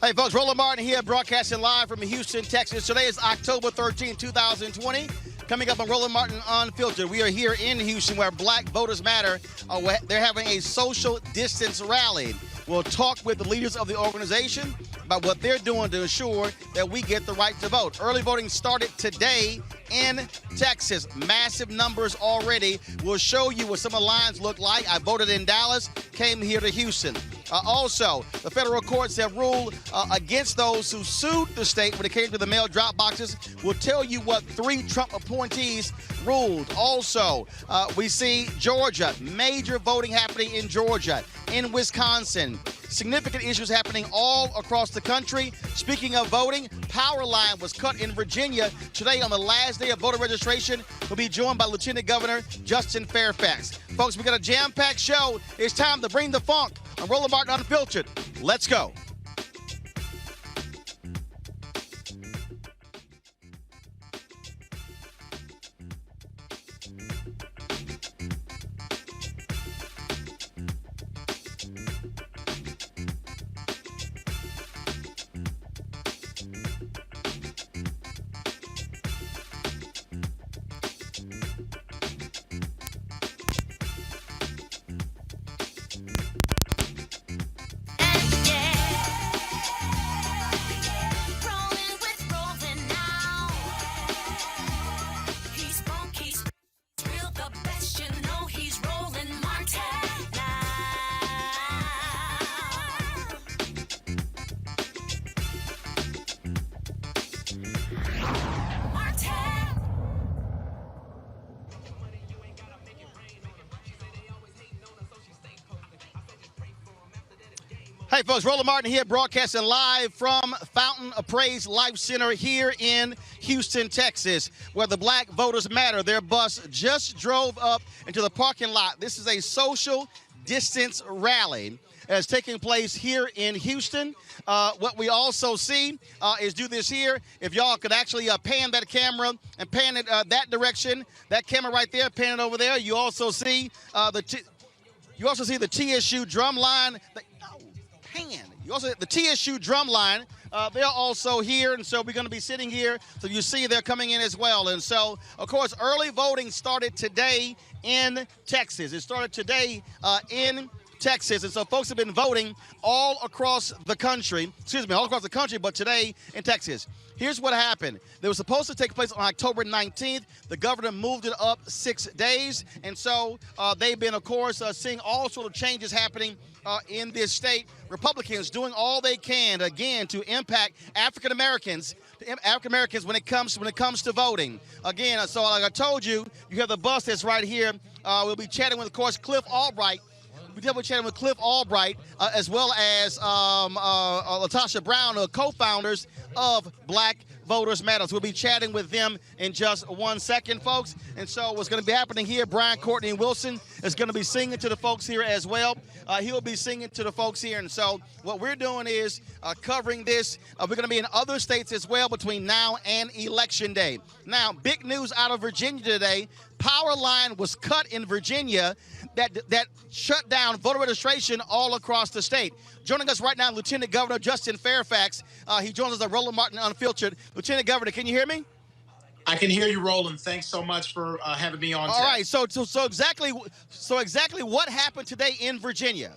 Hey folks, Roland Martin here, broadcasting live from Houston, Texas. Today is October 13, 2020. Coming up on Roland Martin Unfiltered, we are here in Houston where Black Voters Matter. They're having a social distance rally. We'll talk with the leaders of the organization about what they're doing to ensure that we get the right to vote. Early voting started today in Texas. Massive numbers already. We'll show you what some of the lines look like. I voted in Dallas, came here to Houston. Also, the federal courts have ruled against those who sued the state when it came to the mail drop boxes. We'll tell you what 3 Trump appointees ruled. Also, we see Georgia, major voting happening in Georgia, in Wisconsin. Significant issues happening all across the country. Speaking of voting, power line was cut in Virginia today on the last day of voter registration. We'll be joined by Lieutenant Governor Justin Fairfax. Folks, we got a jam-packed show. It's time to bring the funk. I'm Roland Martin Unfiltered. Let's go. Hey folks, Roland Martin here, broadcasting live from Fountain of Praise Life Center here in Houston, Texas, where the Black Voters Matter, their bus just drove up into the parking lot. This is a social distance rally that's taking place here in Houston. What we also see is do this here. If y'all could actually pan that camera and pan it that direction, that camera right there, pan it over there. You also see the TSU drum line. You also the TSU drum line. They're also here, and so we're going to be sitting here. So you see they're coming in as well. And so, of course, early voting started today in Texas. It started today in Texas, and so folks have been voting all across the country. But today in Texas. Here's what happened. They were supposed to take place on October 19th. The governor moved it up 6 days, and so they've been, of course, seeing all sort of changes happening in this state. Republicans doing all they can, again, to impact African Americans when it comes to voting. Again, so like I told you, you have the bus that's right here. We'll be chatting with, of course, Cliff Albright. We're definitely chatting with Cliff Albright, as well as Latasha Brown, co-founders of Black Voters Matter. We'll be chatting with them in just 1 second, folks. And so what's going to be happening here, Brian Courtney Wilson is going to be singing to the folks here as well. He'll be singing to the folks here. And so what we're doing is covering this. We're going to be in other states as well between now and Election Day. Now, big news out of Virginia today. Power line was cut in Virginia that shut down voter registration all across the state. Joining us right now, Lieutenant Governor Justin Fairfax. He joins us at Roland Martin Unfiltered. Lieutenant Governor, can you hear me? I can hear you, Roland. Thanks so much for having me on. All right. So exactly what happened today in Virginia?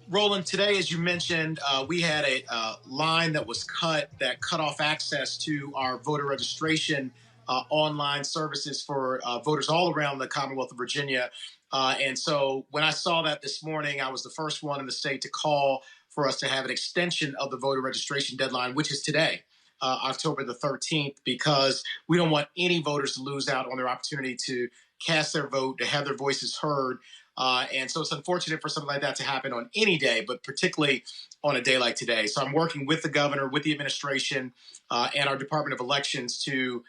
Roland, today, as you mentioned, we had a line that was cut that cut off access to our voter registration online services for voters all around the Commonwealth of Virginia. And so when I saw that this morning, I was the first one in the state to call for us to have an extension of the voter registration deadline, which is today, October the 13th, because we don't want any voters to lose out on their opportunity to cast their vote, to have their voices heard. And so it's unfortunate for something like that to happen on any day, but particularly on a day like today. So I'm working with the governor, with the administration, and our Department of Elections to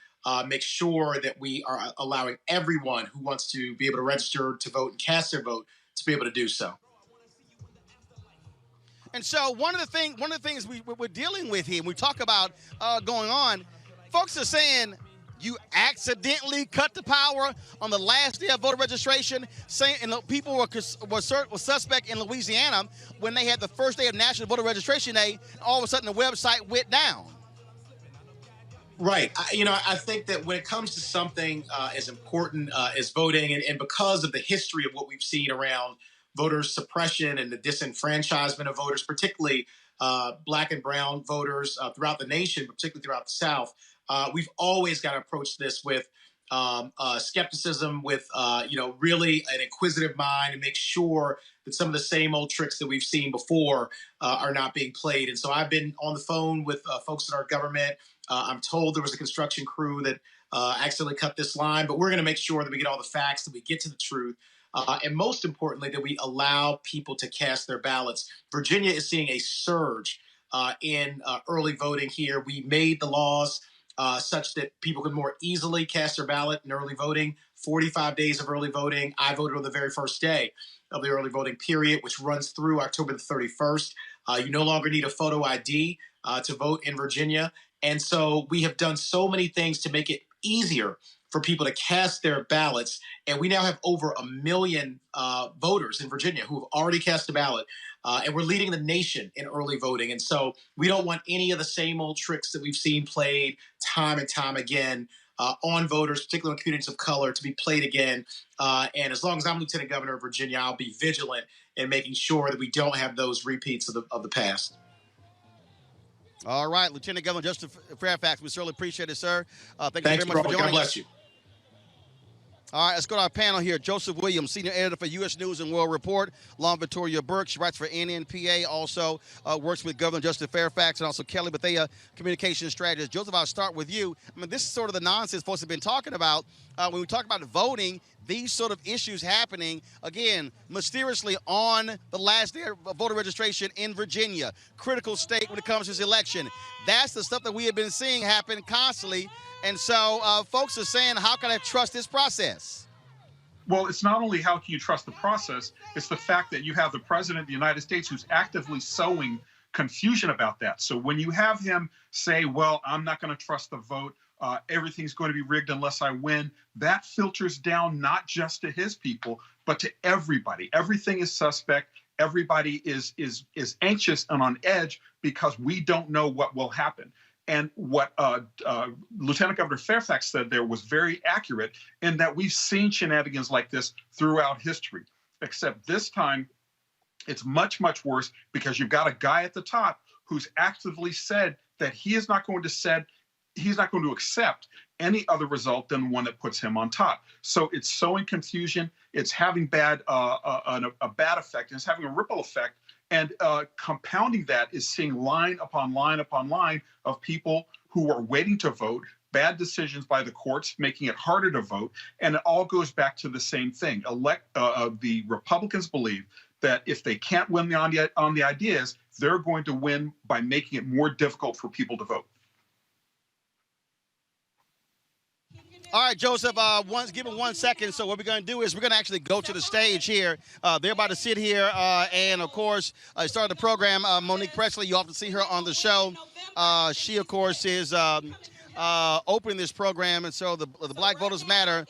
make sure that we are allowing everyone who wants to be able to register to vote and cast their vote to be able to do so. And so one of the things we're dealing with here, we talk about going on, folks are saying You accidentally cut the power on the last day of voter registration, saying, and the people were suspect in Louisiana when they had the first day of National Voter Registration Day. All of a sudden, the website went down. Right. I think that when it comes to something as important as voting, and because of the history of what we've seen around voter suppression and the disenfranchisement of voters, particularly black and brown voters throughout the nation, particularly throughout the South, we've always got to approach this with skepticism, with really an inquisitive mind, and make sure that some of the same old tricks that we've seen before are not being played. And so I've been on the phone with folks in our government. I'm told there was a construction crew that accidentally cut this line, but we're going to make sure that we get all the facts, that we get to the truth, and most importantly, that we allow people to cast their ballots. Virginia is seeing a surge in early voting here. We made the laws such that people could more easily cast their ballot in early voting. 45 days of early voting. I voted on the very first day of the early voting period, which runs through October the 31st. You no longer need a photo ID to vote in Virginia. And so we have done so many things to make it easier for people to cast their ballots. And we now have over 1 million voters in Virginia who have already cast a ballot. And we're leading the nation in early voting. And so we don't want any of the same old tricks that we've seen played time and time again on voters, particularly on communities of color, to be played again. And as long as I'm Lieutenant Governor of Virginia, I'll be vigilant in making sure that we don't have those repeats of the past. All right, Lieutenant Governor Justin Fairfax, we certainly appreciate it, sir. Thanks you very much for joining us. God bless you. All right, let's go to our panel here. Joseph Williams, senior editor for U.S. News and World Report, along with Victoria Burke. She writes for NNPA, also works with Governor Justin Fairfax, and also Kelly Bethea, communications strategist. Joseph, I'll start with you. I mean, this is sort of the nonsense folks have been talking about. When we talk about voting, these sort of issues happening, again, mysteriously on the last day of voter registration in Virginia, critical state when it comes to this election. That's the stuff that we have been seeing happen constantly. And so folks are saying, how can I trust this process? Well, it's not only how can you trust the process, it's the fact that you have the president of the United States who's actively sowing confusion about that. So when you have him say, well, I'm not going to trust the vote, everything's going to be rigged unless I win, that filters down not just to his people, but to everybody. Everything is suspect. Everybody is anxious and on edge because we don't know what will happen. And what Lieutenant Governor Fairfax said there was very accurate in that we've seen shenanigans like this throughout history, except this time it's much, much worse because you've got a guy at the top who's actively said that he is not going to accept any other result than one that puts him on top. So it's sowing confusion. It's having a bad effect. And it's having a ripple effect. And compounding that is seeing line upon line upon line of people who are waiting to vote, bad decisions by the courts, making it harder to vote. And it all goes back to the same thing. The Republicans believe that if they can't win on the ideas, they're going to win by making it more difficult for people to vote. All right, Joseph, give him 1 second. So what we're going to do is we're going to actually go to the stage here. They're about to sit here. And, of course, started the program. Monique Presley, you often see her on the show. She, of course, is opening this program. And so the Black Voters Matter,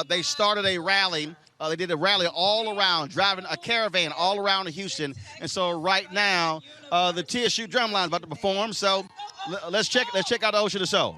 they started a rally. They did a rally all around, driving a caravan all around Houston. And so right now, the TSU Drumline is about to perform. So let's check out the Ocean of Soul.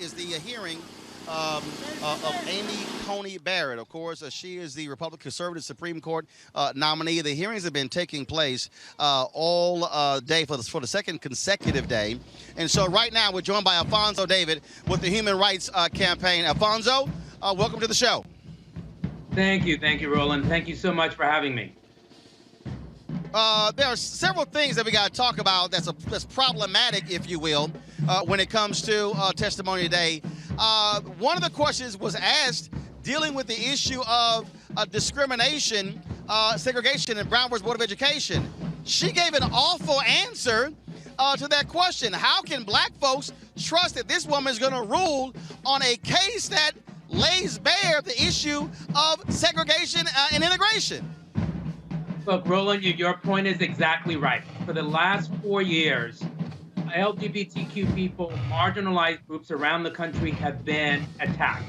is the hearing of Amy Coney Barrett. Of course, she is the Republican conservative Supreme Court nominee. The hearings have been taking place all day for the second consecutive day. And so right now we're joined by Alfonso David with the Human Rights Campaign. Alfonso, welcome to the show. Thank you, Roland. Thank you so much for having me. There are several things that we got to talk about that's problematic, if you will, when it comes to testimony today. One of the questions was asked dealing with the issue of discrimination, segregation in Brown v. Board of Education. She gave an awful answer to that question. How can black folks trust that this woman is going to rule on a case that lays bare the issue of segregation and integration? Look, Roland, your point is exactly right. For the last 4 years, LGBTQ people, marginalized groups around the country have been attacked.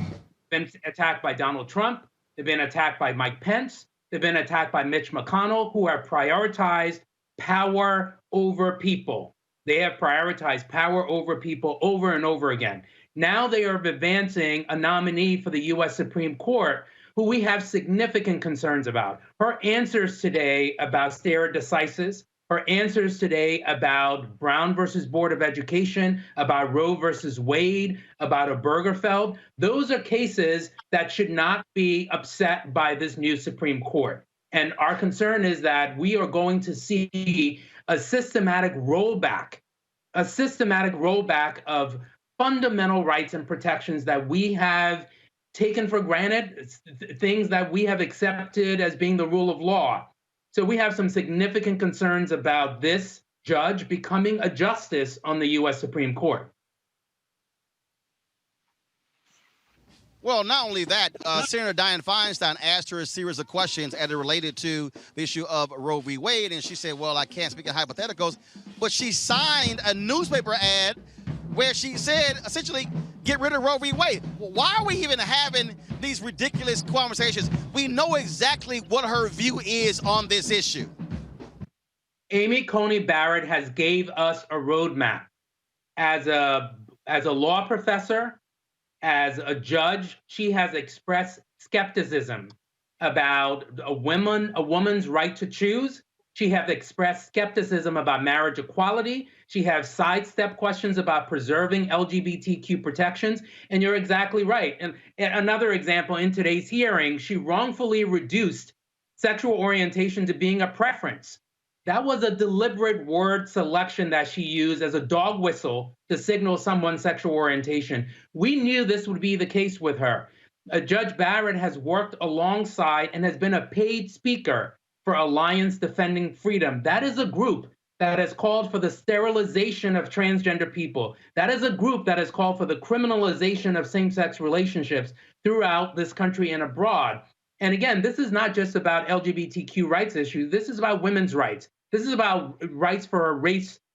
Been attacked by Donald Trump. They've been attacked by Mike Pence. They've been attacked by Mitch McConnell, who have prioritized power over people. They have prioritized power over people over and over again. Now they are advancing a nominee for the U.S. Supreme Court who we have significant concerns about. Her answers today about stare decisis, her answers today about Brown versus Board of Education, about Roe versus Wade, about Obergefell, those are cases that should not be upset by this new Supreme Court. And our concern is that we are going to see a systematic rollback of fundamental rights and protections that we have taken for granted, things that we have accepted as being the rule of law. So we have some significant concerns about this judge becoming a justice on the U.S. Supreme Court. Well, not only that, Senator Dianne Feinstein asked her a series of questions as it related to the issue of Roe v. Wade, and she said, well, I can't speak in hypotheticals, but she signed a newspaper ad where she said, essentially, get rid of Roe v. Wade. Why are we even having these ridiculous conversations? We know exactly what her view is on this issue. Amy Coney Barrett has gave us a roadmap. As a law professor, as a judge, she has expressed skepticism about a woman's right to choose. She has expressed skepticism about marriage equality. She has sidestep questions about preserving LGBTQ protections. And you're exactly right. And another example, in today's hearing, she wrongfully reduced sexual orientation to being a preference. That was a deliberate word selection that she used as a dog whistle to signal someone's sexual orientation. We knew this would be the case with her. Judge Barrett has worked alongside and has been a paid speaker for Alliance Defending Freedom. That is a group that has called for the sterilization of transgender people. That is a group that has called for the criminalization of same-sex relationships throughout this country and abroad. And again, this is not just about LGBTQ rights issues. This is about women's rights. This is about rights for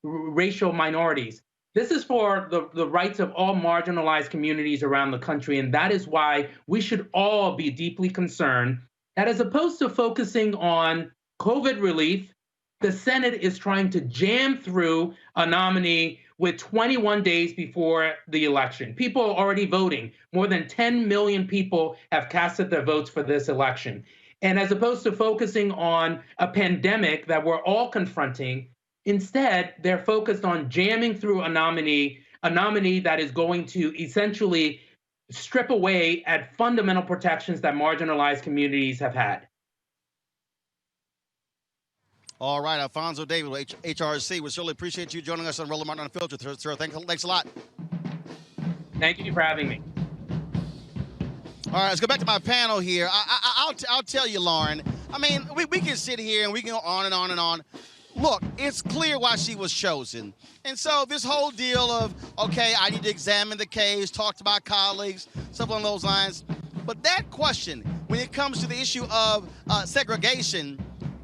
racial minorities. This is for the rights of all marginalized communities around the country. And that is why we should all be deeply concerned that as opposed to focusing on COVID relief, the Senate is trying to jam through a nominee with 21 days before the election. People are already voting. More than 10 million people have casted their votes for this election. And as opposed to focusing on a pandemic that we're all confronting, instead, they're focused on jamming through a nominee that is going to essentially strip away at fundamental protections that marginalized communities have had. All right, Alfonso David with HRC. We certainly appreciate you joining us on Roland Martin Unfiltered, sir. Thanks a lot. Thank you for having me. All right, let's go back to my panel here. I'll tell you, Lauren. I mean, we can sit here and we can go on and on and on. Look, it's clear why she was chosen. And so this whole deal of, okay, I need to examine the case, talk to my colleagues, stuff along those lines. But that question, when it comes to the issue of segregation,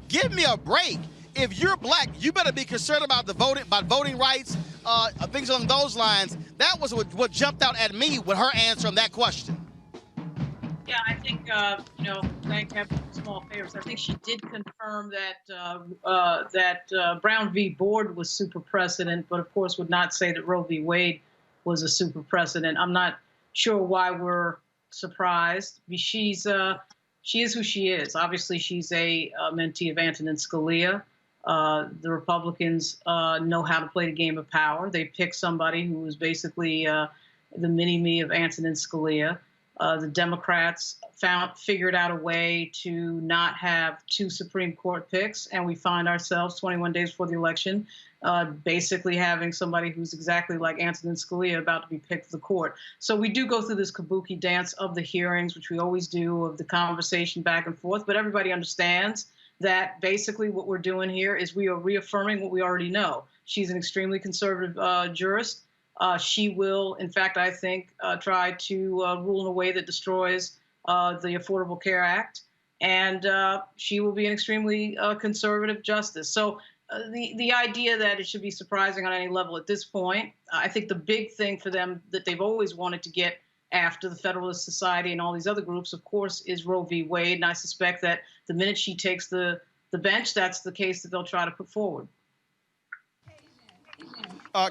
give me a break. If you're black, you better be concerned about voting rights, things along those lines. That was what jumped out at me with her answer on that question. Yeah, I think, thank heaven for small favors. I think she did confirm that Brown v. Board was super precedent, but of course would not say that Roe v. Wade was a super precedent. I'm not sure why we're surprised. She is who she is. Obviously, she's a mentee of Antonin Scalia. The Republicans know how to play the game of power. They pick somebody who is basically the mini-me of Antonin Scalia. The Democrats figured out a way to not have two Supreme Court picks, and we find ourselves 21 days before the election basically having somebody who's exactly like Antonin Scalia about to be picked for the court. So we do go through this kabuki dance of the hearings, which we always do, of the conversation back and forth, but everybody understands that basically what we're doing here is we are reaffirming what we already know. She's an extremely conservative jurist. She will, in fact, I think, try to rule in a way that destroys the Affordable Care Act, and she will be an extremely conservative justice. So the idea that it should be surprising on any level at this point, I think the big thing for them that they've always wanted to get after the Federalist Society and all these other groups, of course, is Roe v. Wade, and I suspect that the minute she takes the bench, that's the case that they'll try to put forward.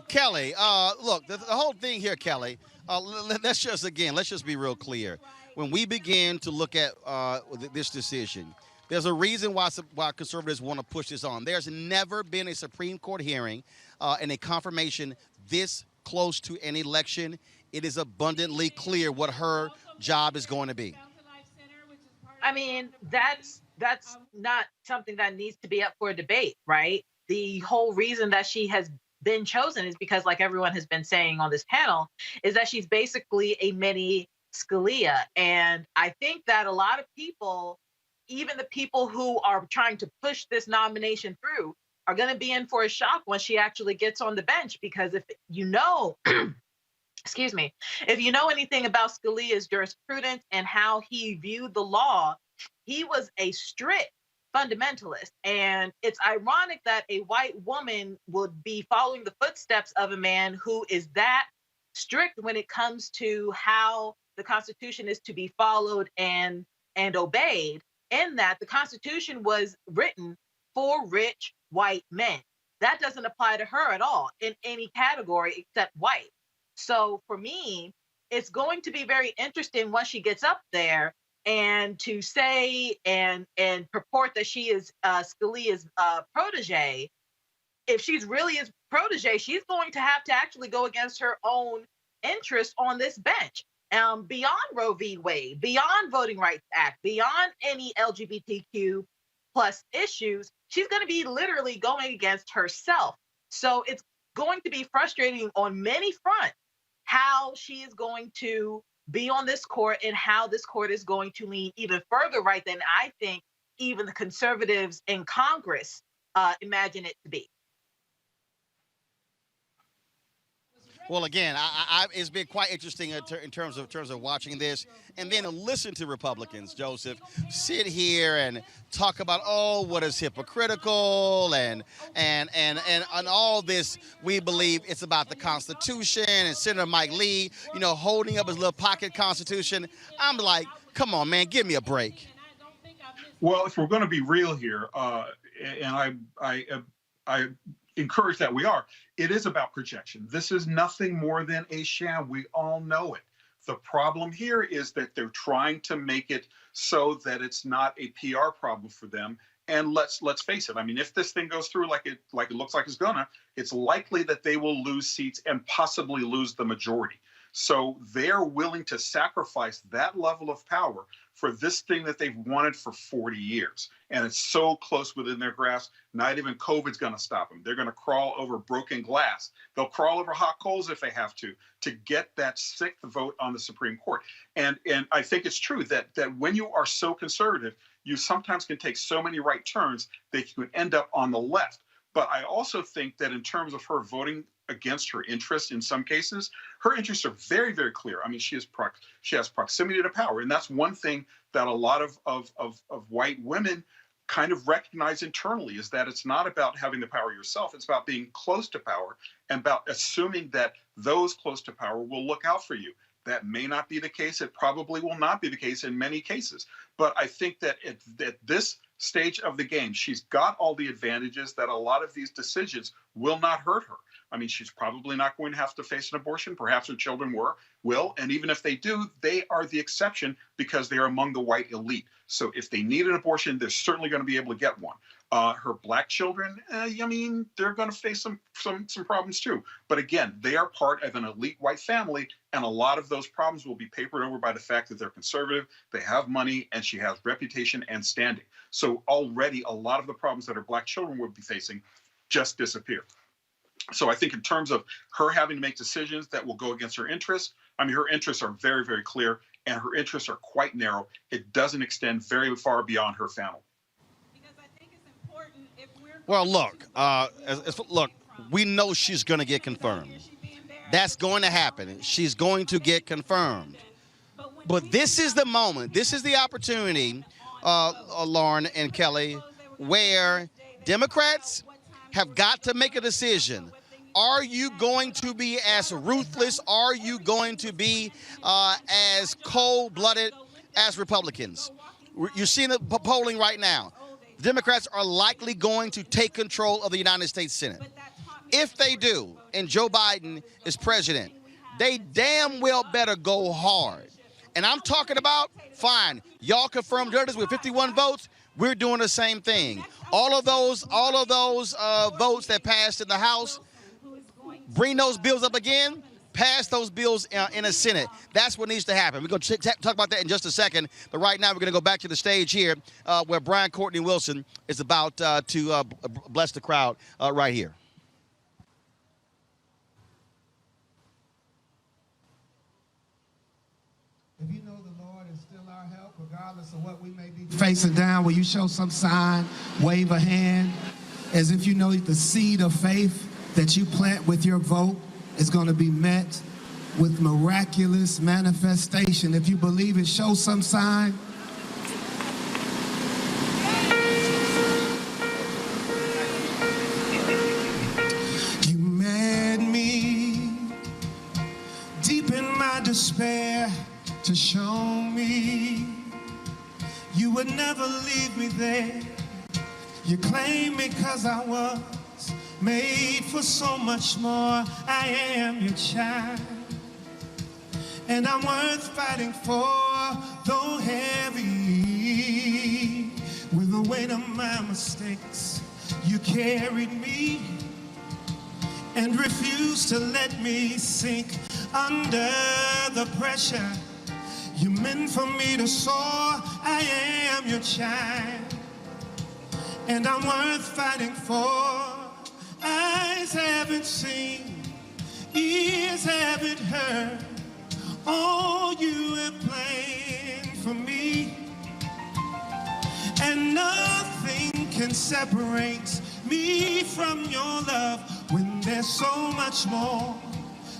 Kelly, look, the whole thing here, Kelly, let's just be real clear. When we begin to look at this decision, there's a reason why conservatives want to push this on. There's never been a Supreme Court hearing and a confirmation this close to an election. It is abundantly clear what her job is going to be. I mean, that's not something that needs to be up for debate, right? The whole reason that she has been chosen is because, like everyone has been saying on this panel, is that she's basically a mini Scalia. And I think that a lot of people, even the people who are trying to push this nomination through, are going to be in for a shock when she actually gets on the bench. Because if you know, excuse me, if you know anything about Scalia's jurisprudence and how he viewed the law, he was a strict fundamentalist. And it's ironic that a white woman would be following the footsteps of a man who is that strict when it comes to how the Constitution is to be followed and obeyed, in that the Constitution was written for rich white men. That doesn't apply to her at all in any category except white. So for me, it's going to be very interesting once she gets up there and to say and purport that she is Scalia's protege. If she's really his protege, she's going to have to actually go against her own interest on this bench. Beyond Roe v. Wade, beyond Voting Rights Act, beyond any LGBTQ plus issues, she's going to be literally going against herself. So it's going to be frustrating on many fronts how she is going to be on this court and how this court is going to lean even further right than I think even the conservatives in Congress imagine it to be. Well, again, it's been quite interesting in terms of watching this, and then listen to Republicans, Joseph, sit here and talk about, oh, what is hypocritical and all this. We believe it's about the Constitution, and Senator Mike Lee, holding up his little pocket Constitution. I'm like, come on, man, give me a break. Well, if we're going to be real here, and I encourage that we are, it is about projection. This is nothing more than a sham. We all know it. The problem here is that they're trying to make it so that it's not a PR problem for them. And let's face it. I mean, if this thing goes through like it looks like it's gonna, it's likely that they will lose seats and possibly lose the majority. So they're willing to sacrifice that level of power for this thing that they've wanted for 40 years. And it's so close within their grasp, not even COVID's going to stop them. They're going to crawl over broken glass. They'll crawl over hot coals if they have to get that sixth vote on the Supreme Court. And I think it's true that when you are so conservative, you sometimes can take so many right turns that you can end up on the left. But I also think that in terms of her voting against her interests in some cases, her interests are very, very clear. I mean, she has proximity to power. And that's one thing that a lot of white women kind of recognize internally, is that it's not about having the power yourself. It's about being close to power and about assuming that those close to power will look out for you. That may not be the case. It probably will not be the case in many cases. But I think that at this stage of the game, she's got all the advantages that a lot of these decisions will not hurt her. I mean, she's probably not going to have to face an abortion. Perhaps her children will. And even if they do, they are the exception because they are among the white elite. So if they need an abortion, they're certainly going to be able to get one. Her black children, I mean, they're going to face some problems too. But again, they are part of an elite white family, and a lot of those problems will be papered over by the fact that they're conservative, they have money, and she has reputation and standing. So already a lot of the problems that her black children would be facing just disappear. So I think in terms of her having to make decisions that will go against her interests, I mean, her interests are very, very clear, and her interests are quite narrow. It doesn't extend very far beyond her family. Well, look, look, we know she's going to get confirmed. That's going to happen. She's going to get confirmed. But this is the moment, this is the opportunity, Lauren and Kelly, where Democrats have got to make a decision. Are you going to be as ruthless? Are you going to be as cold-blooded as Republicans? You're seeing the polling right now. Democrats are likely going to take control of the United States Senate. If they do, and Joe Biden is president, they damn well better go hard. And I'm talking about, fine, y'all confirmed judges with 51 votes. We're doing the same thing. All of those votes that passed in the House, bring those bills up again, pass those bills in the Senate. That's what needs to happen. We're going to talk about that in just a second. But right now, we're going to go back to the stage here where Brian Courtney Wilson is about to bless the crowd right here. If you know the Lord is still our help, regardless of what we may be facing down, will you show some sign, wave a hand, as if you know the seed of faith that you plant with your vote is going to be met with miraculous manifestation. If you believe it, show some sign. You met me deep in my despair to show me you would never leave me there. You claimed me 'cause I was made for so much more. I am your child, and I'm worth fighting for. Though heavy with the weight of my mistakes, you carried me and refused to let me sink under the pressure. You meant for me to soar. I am your child, and I'm worth fighting for. Eyes haven't seen, ears haven't heard all you have planned for me. And nothing can separate me from your love when there's so much more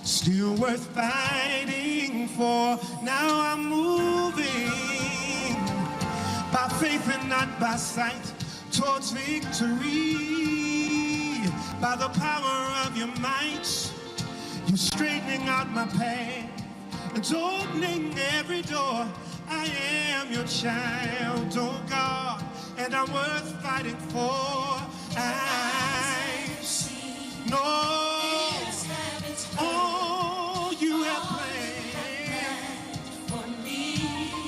still worth fighting for. Now I'm moving by faith and not by sight towards victory. By the power of your might, you're straightening out my path and opening every door. I am your child, oh God, and I'm worth fighting for. I know all you have planned for me,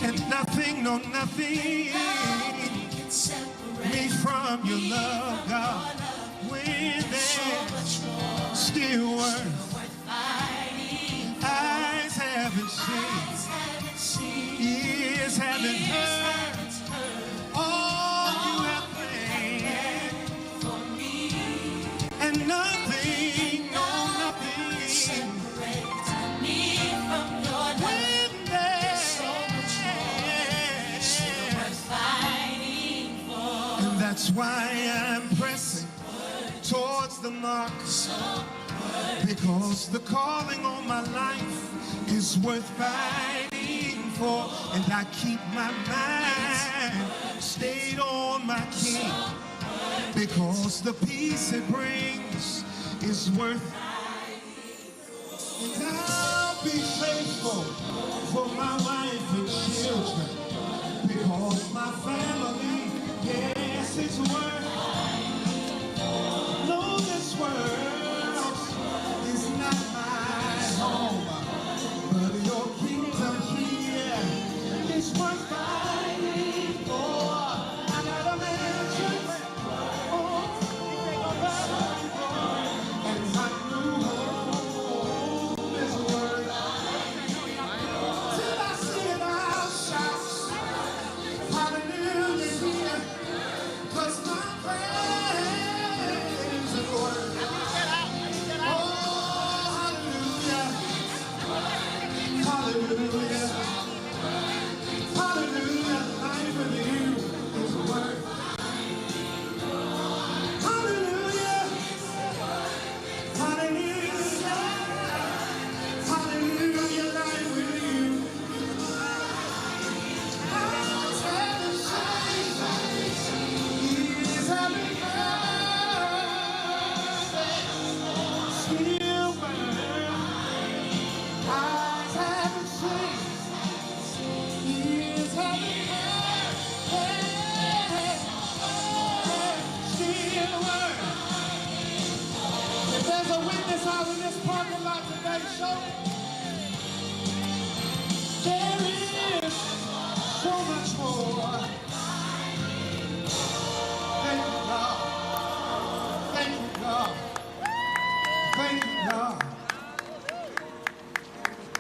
and nothing, no nothing can separate me from your love, God. When there's still worth fighting for. Eyes haven't seen, ears haven't heard all you have planned for me, and nothing, no nothing separates me from your love. When there's so much more still worth fighting for, and that's why I'm pressing towards the mark, because the calling on my life is worth fighting for, and I keep my mind stayed on my King, because the peace it brings is worth fighting for. And I'll be faithful for my wife and children, because my family, yes, it's worth. Know this world there's a witness out in this parking lot today, show there is so much more. Thank you, God. Thank you, God. Thank you, God.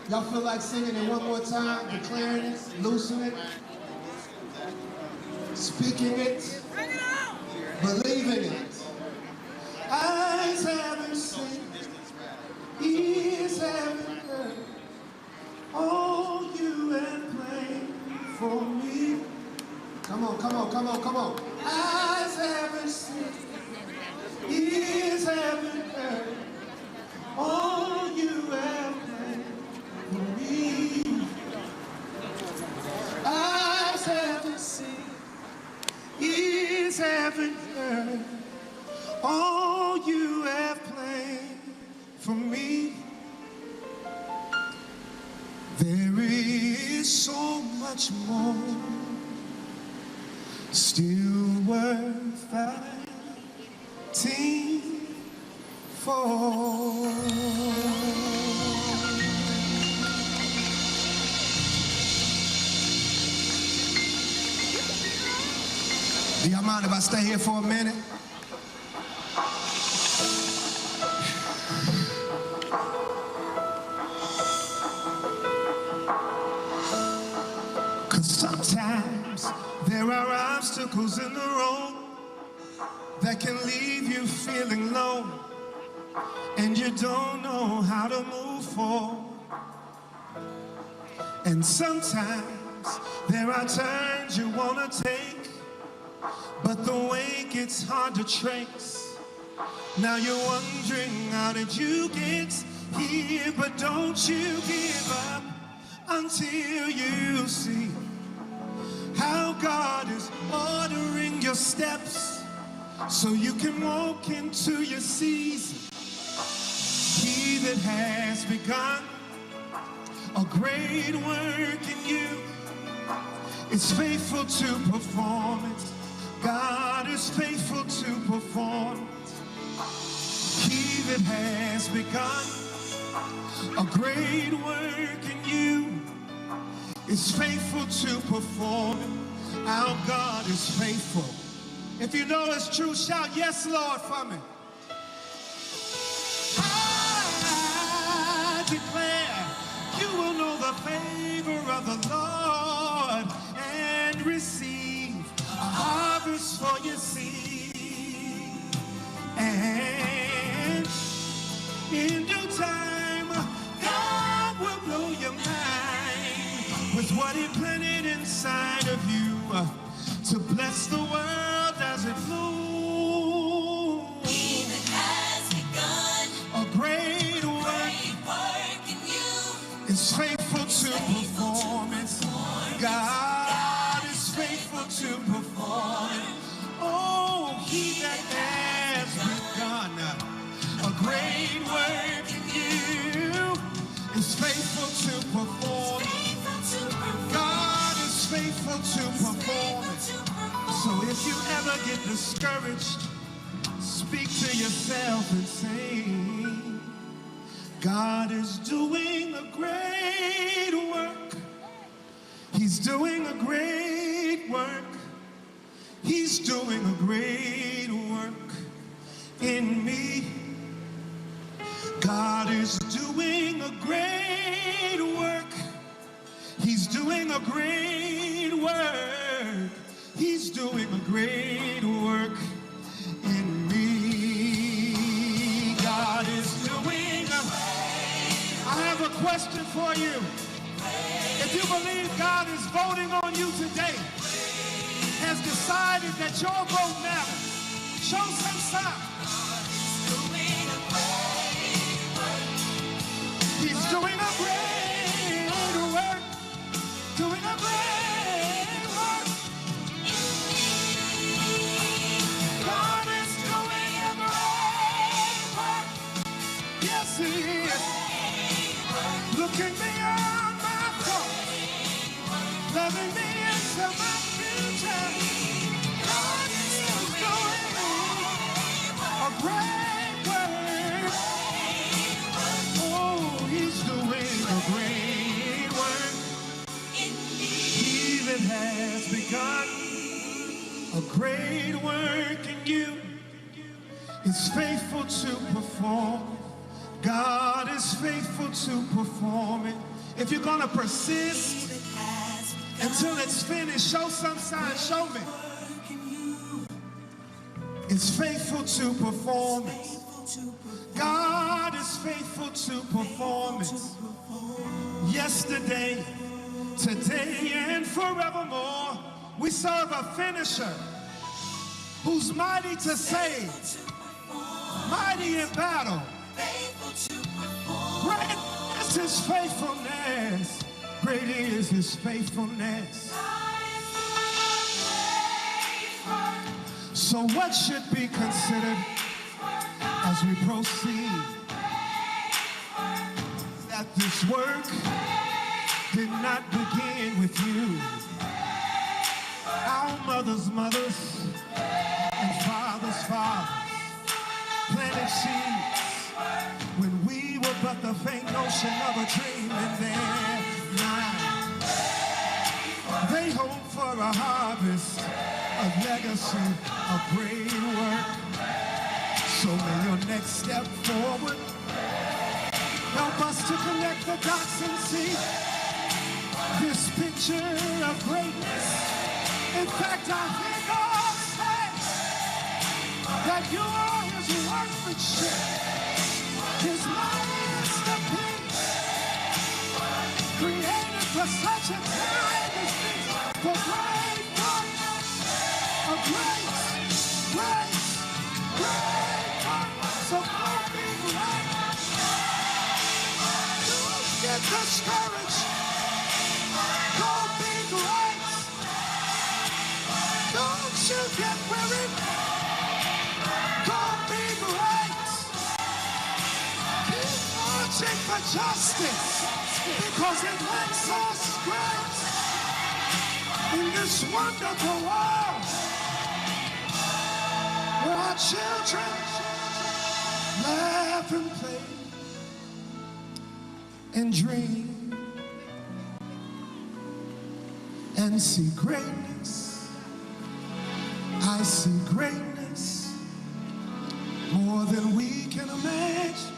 Y'all feel like singing it one more time, declaring it, loosing it, speaking it, believing it. Eyes haven't seen, ears haven't heard, all you have planned for me. Come on, come on, come on, come on. Eyes haven't seen, ears haven't heard, all you have planned for me. Eyes haven't seen, ears haven't heard, all you have planned for me. There is so much more still worth fighting for. Do y'all mind if I stay here for a minute? Sometimes there are obstacles in the road that can leave you feeling low, and you don't know how to move forward. And sometimes there are turns you want to take, but the way gets hard to trace. Now you're wondering, how did you get here? But don't you give up until you see how God is ordering your steps so you can walk into your season. He that has begun a great work in you is faithful to perform it. God is faithful to perform it. He that has begun a great work in you is faithful to perform it. Our God is faithful. If you know it's true, shout, yes, Lord, for me. I declare you will know the favor of the Lord and receive a harvest for your seed. And in due time, God will blow your mind with what he planted inside of you to bless the world as it blooms. He that has begun a great work in you is faithful to perform it. God is faithful to perform it. Oh, he that has begun a great work in you is faithful to perform it. God is faithful to perform it. So if you ever get discouraged, speak to yourself and say, God is doing a great work. He's doing a great work. He's doing a great work in me. God is doing a great work. He's doing a great work. He's doing a great work in me. God is doing a... I have a question for you. If you believe God is voting on you today, has decided that your vote matters, show some sign. He's doing a great work. Doing a great work. God is doing a great work. Yes, he is. Looking beyond my thoughts, loving me into my future. God is doing a great work. is faithful to perform. God is faithful to perform it. If you're gonna persist until it's finished, show some sign, show me. It's faithful to perform it. God is faithful to perform it. Yesterday, today, and forevermore, we serve a finisher who's mighty to save, mighty in battle. Great is his faithfulness. Great is his faithfulness. So what should be considered as we proceed? That this work did not begin with you. Our mothers' mothers and fathers' fathers planted seeds when we were but the faint notion of a dream in their mind. They hope for a harvest, a legacy, a great work. So may your next step forward help us to connect the dots and see this picture of greatness. In fact, I hear God say that you are his workmanship, his masterpiece, created for such a time as this, for great works, a great work. So don't be great. Don't get discouraged. Don't be great. Don't you get weary. Don't be great. Keep marching for justice, because it makes us great in this wonderful world where our children laugh and play and dream and see greatness. I see greatness more than we can imagine.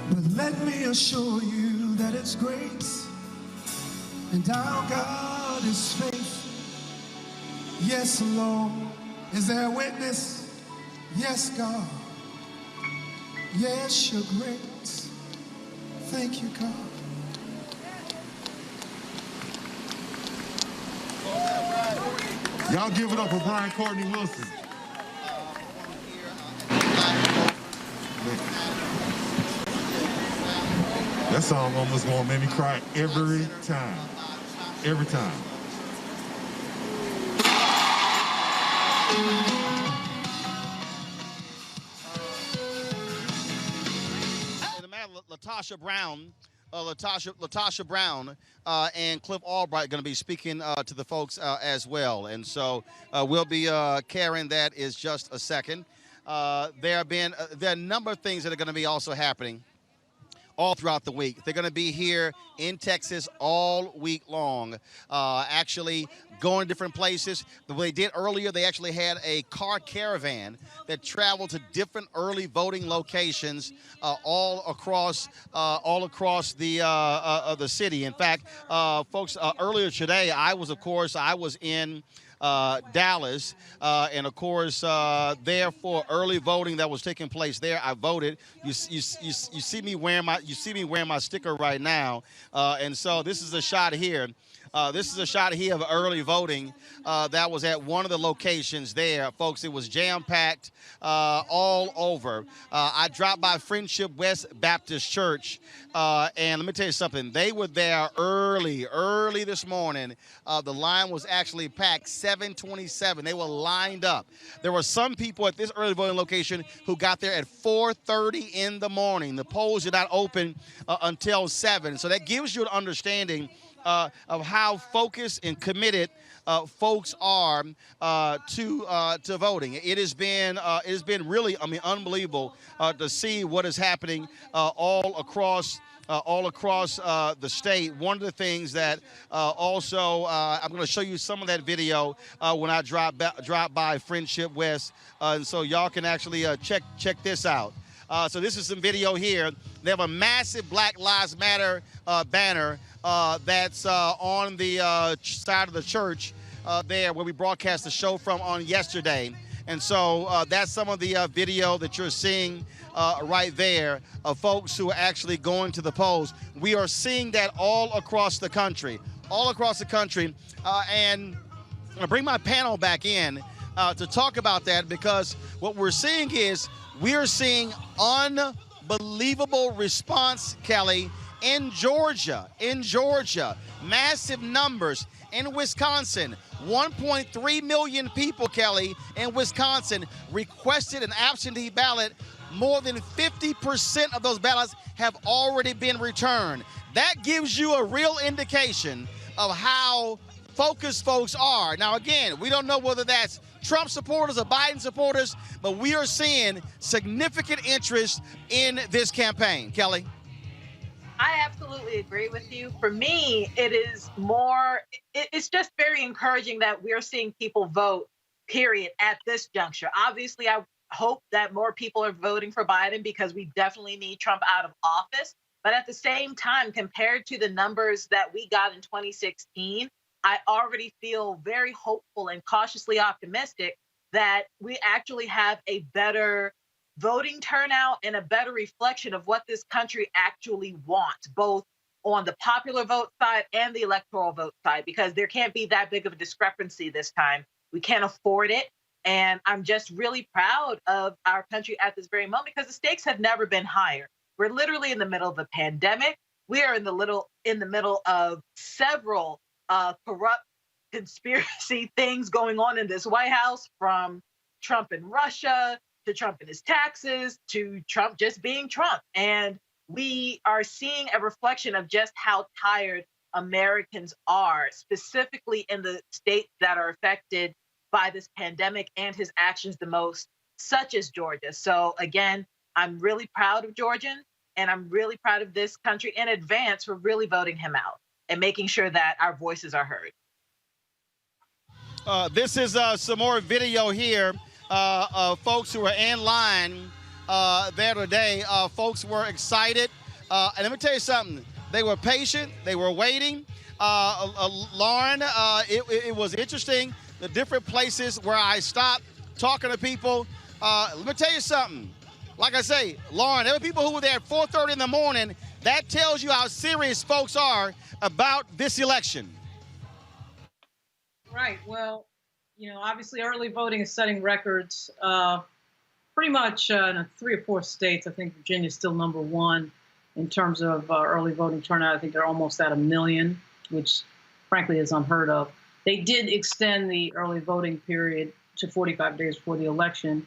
But let me assure you that it's great, and our God is faithful. Yes, Lord. Is there a witness? Yes, God. Yes, you're great. Thank you, God. Y'all give it up for Brian Courtney Wilson. That song almost gonna make me cry every time. Every time. The matter Latasha Brown and Cliff Albright going to be speaking to the folks as well, and so we'll be carrying that in just a second. There are a number of things that are going to be also happening all throughout the week. They're going to be here in Texas all week long, actually going to different places. The way they did earlier, they actually had a car caravan that traveled to different early voting locations all across the city. In fact, folks, earlier today, I was in Dallas, and of course, there for early voting that was taking place there. I voted. You see me wearing my sticker right now, and so this is a shot here. This is a shot here of early voting that was at one of the locations there, folks. It was jam-packed all over. I dropped by Friendship West Baptist Church, and let me tell you something. They were there early this morning. The line was actually packed, 7:27. They were lined up. There were some people at this early voting location who got there at 4:30 in the morning. The polls did not open until 7. So that gives you an understanding of how focused and committed folks are to voting. It has been really, I mean, unbelievable to see what is happening all across the state. One of the things that also I'm going to show you some of that video when I drop by Friendship West, and so y'all can actually check this out. So this is some video here. They have a massive Black Lives Matter banner that's on the side of the church there where we broadcast the show from on yesterday. And so that's some of the video that you're seeing right there of folks who are actually going to the polls. We are seeing that all across the country, and I bring my panel back in to talk about that, because what we're seeing is we're seeing unbelievable response, Kelly, in Georgia, massive numbers. In Wisconsin, 1.3 million people, Kelly, in Wisconsin requested an absentee ballot. More than 50% of those ballots have already been returned. That gives you a real indication of how focused folks are. Now, again, we don't know whether that's Trump supporters or Biden supporters, but we are seeing significant interest in this campaign. Kelly? I absolutely agree with you. For me, it's just very encouraging that we're seeing people vote, period, at this juncture. Obviously, I hope that more people are voting for Biden because we definitely need Trump out of office. But at the same time, compared to the numbers that we got in 2016, I already feel very hopeful and cautiously optimistic that we actually have a better voting turnout and a better reflection of what this country actually wants, both on the popular vote side and the electoral vote side, because there can't be that big of a discrepancy this time. We can't afford it. And I'm just really proud of our country at this very moment because the stakes have never been higher. We're literally in the middle of a pandemic. We are in the middle of several corrupt conspiracy things going on in this White House, from Trump and Russia to Trump and his taxes to Trump just being Trump. And we are seeing a reflection of just how tired Americans are, specifically in the states that are affected by this pandemic and his actions the most, such as Georgia. So again, I'm really proud of Georgians, and I'm really proud of this country in advance for really voting him out and making sure that our voices are heard. This is some more video here of folks who are in line there today. Folks were excited. And let me tell you something. They were patient. They were waiting. Lauren, it was interesting, the different places where I stopped talking to people. Let me tell you something. Like I say, Lauren, there were people who were there at 4:30 in the morning. That tells you how serious folks are about this election. Right. Well, obviously early voting is setting records pretty much in 3 or 4 states. I think Virginia's still number one in terms of early voting turnout. I think they're almost at 1 million, which frankly is unheard of. They did extend the early voting period to 45 days before the election.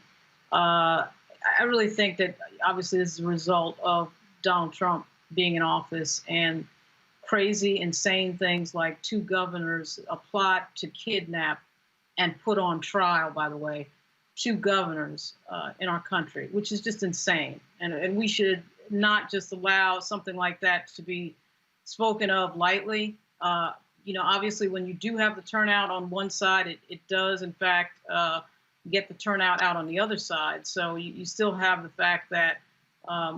I really think that obviously this is a result of Donald Trump being in office and crazy, insane things like 2 governors, a plot to kidnap and put on trial, by the way, 2 governors in our country, which is just insane. And we should not just allow something like that to be spoken of lightly. Obviously, when you do have the turnout on one side, it does, in fact, get the turnout out on the other side. So you still have the fact that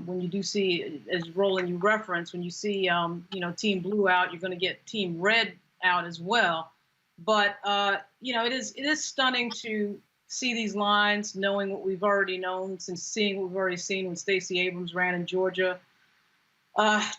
when you do see, as Roland, you referenced, when you see, Team Blue out, you're going to get Team Red out as well. But, it is stunning to see these lines, knowing what we've already known, since seeing what we've already seen when Stacey Abrams ran in Georgia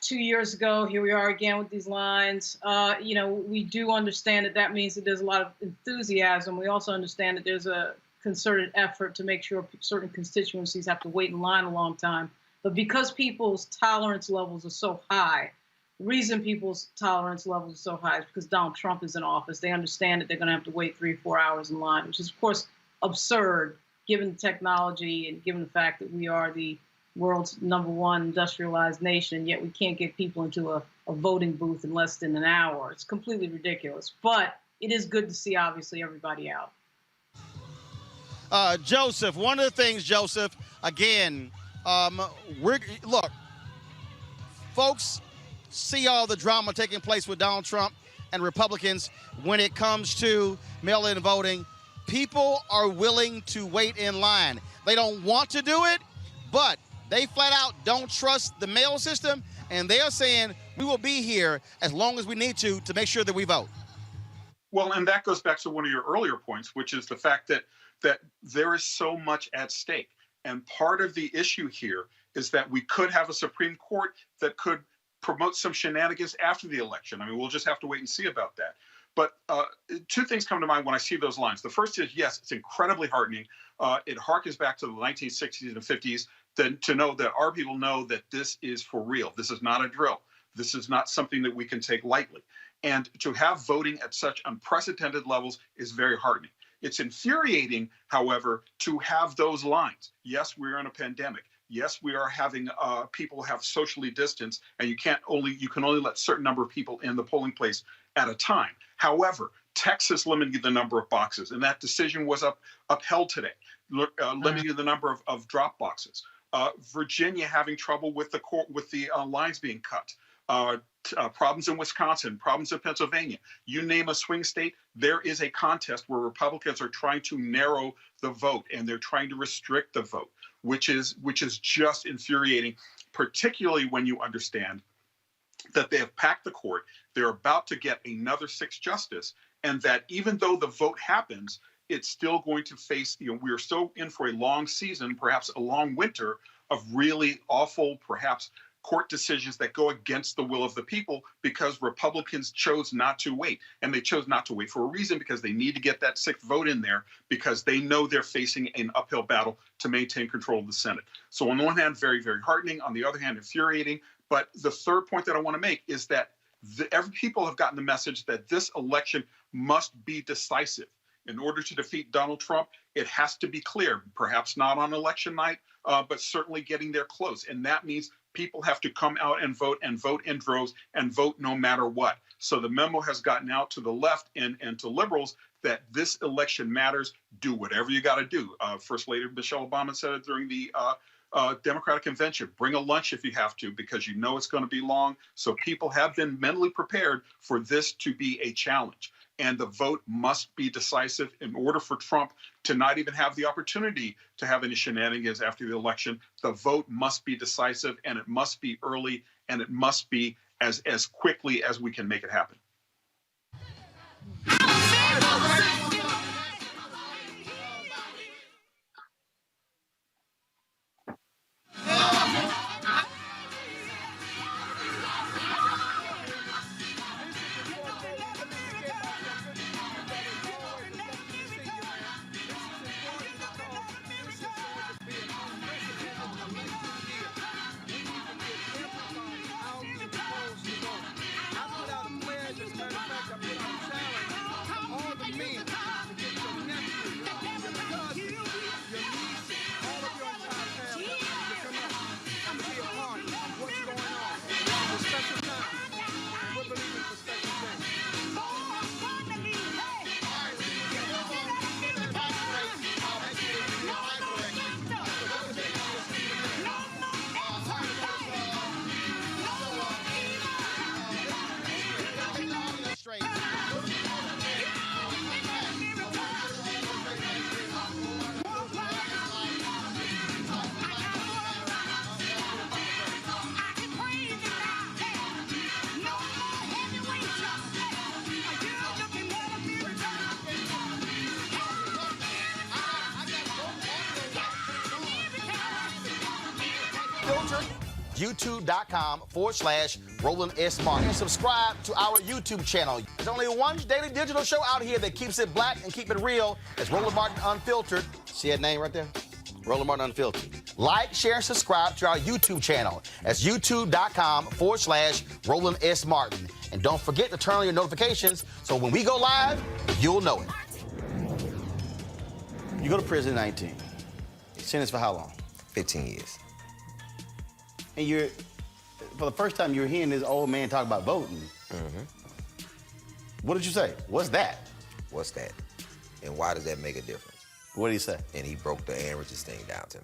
2 years ago. Here we are again with these lines. We do understand that means that there's a lot of enthusiasm. We also understand that there's a concerted effort to make sure certain constituencies have to wait in line a long time. But because people's tolerance levels are so high, the reason people's tolerance levels are so high is because Donald Trump is in office. They understand that they're going to have to wait 3 or 4 hours in line, which is, of course, absurd given the technology and given the fact that we are the world's #1 industrialized nation, and yet we can't get people into a voting booth in less than an hour. It's completely ridiculous. But it is good to see, obviously, everybody out. Joseph, one of the things, Joseph, again, look, folks see all the drama taking place with Donald Trump and Republicans when it comes to mail-in voting. People are willing to wait in line. They don't want to do it, but they flat out don't trust the mail system, and they're saying we will be here as long as we need to make sure that we vote. Well, and that goes back to one of your earlier points, which is the fact that there is so much at stake. And part of the issue here is that we could have a Supreme Court that could promote some shenanigans after the election. I mean, we'll just have to wait and see about that. But two things come to mind when I see those lines. The first is, yes, it's incredibly heartening. It harkens back to the 1960s and 50s to know that our people know that this is for real. This is not a drill. This is not something that we can take lightly. And to have voting at such unprecedented levels is very heartening. It's infuriating, however, to have those lines. Yes, we're in a pandemic. Yes, we are having people have socially distanced, and you can only let a certain number of people in the polling place at a time. However, Texas limited the number of boxes, and that decision was upheld today, limiting the number of drop boxes. Virginia having trouble with the lines being cut. Problems in Wisconsin, problems in Pennsylvania. You name a swing state, there is a contest where Republicans are trying to narrow the vote and they're trying to restrict the vote, which is just infuriating, particularly when you understand that they have packed the court, they're about to get another 6th justice, and that even though the vote happens, it's still going to face, we're still in for a long season, perhaps a long winter of really awful, perhaps court decisions that go against the will of the people because Republicans chose not to wait. And they chose not to wait for a reason, because they need to get that 6th vote in there because they know they're facing an uphill battle to maintain control of the Senate. So on the one hand, very, very heartening. On the other hand, infuriating. But the third point that I want to make is that every people have gotten the message that this election must be decisive. In order to defeat Donald Trump, it has to be clear, perhaps not on election night, but certainly getting there close. And that means people have to come out and vote in droves and vote no matter what. So the memo has gotten out to the left and to liberals that this election matters. Do whatever you got to do. First Lady Michelle Obama said it during the Democratic convention. Bring a lunch if you have to, because you know it's going to be long. So people have been mentally prepared for this to be a challenge. And the vote must be decisive in order for Trump to not even have the opportunity to have any shenanigans after the election. The vote must be decisive, and it must be early, and it must be as quickly as we can make it happen. YouTube.com/Roland S. Martin. And subscribe to our YouTube channel. There's only one daily digital show out here that keeps it black and keep it real. It's Roland Martin Unfiltered. See that name right there? Roland Martin Unfiltered. Like, share, and subscribe to our YouTube channel. That's youtube.com/Roland S. Martin. And don't forget to turn on your notifications so when we go live, you'll know it. You go to prison at 19. Sentenced for how long? 15 years. And you're, for the first time, you're hearing this old man talk about voting. Mm-hmm. What did you say? What's that? What's that? And why does that make a difference? What did he say? And he broke the averages thing down to me.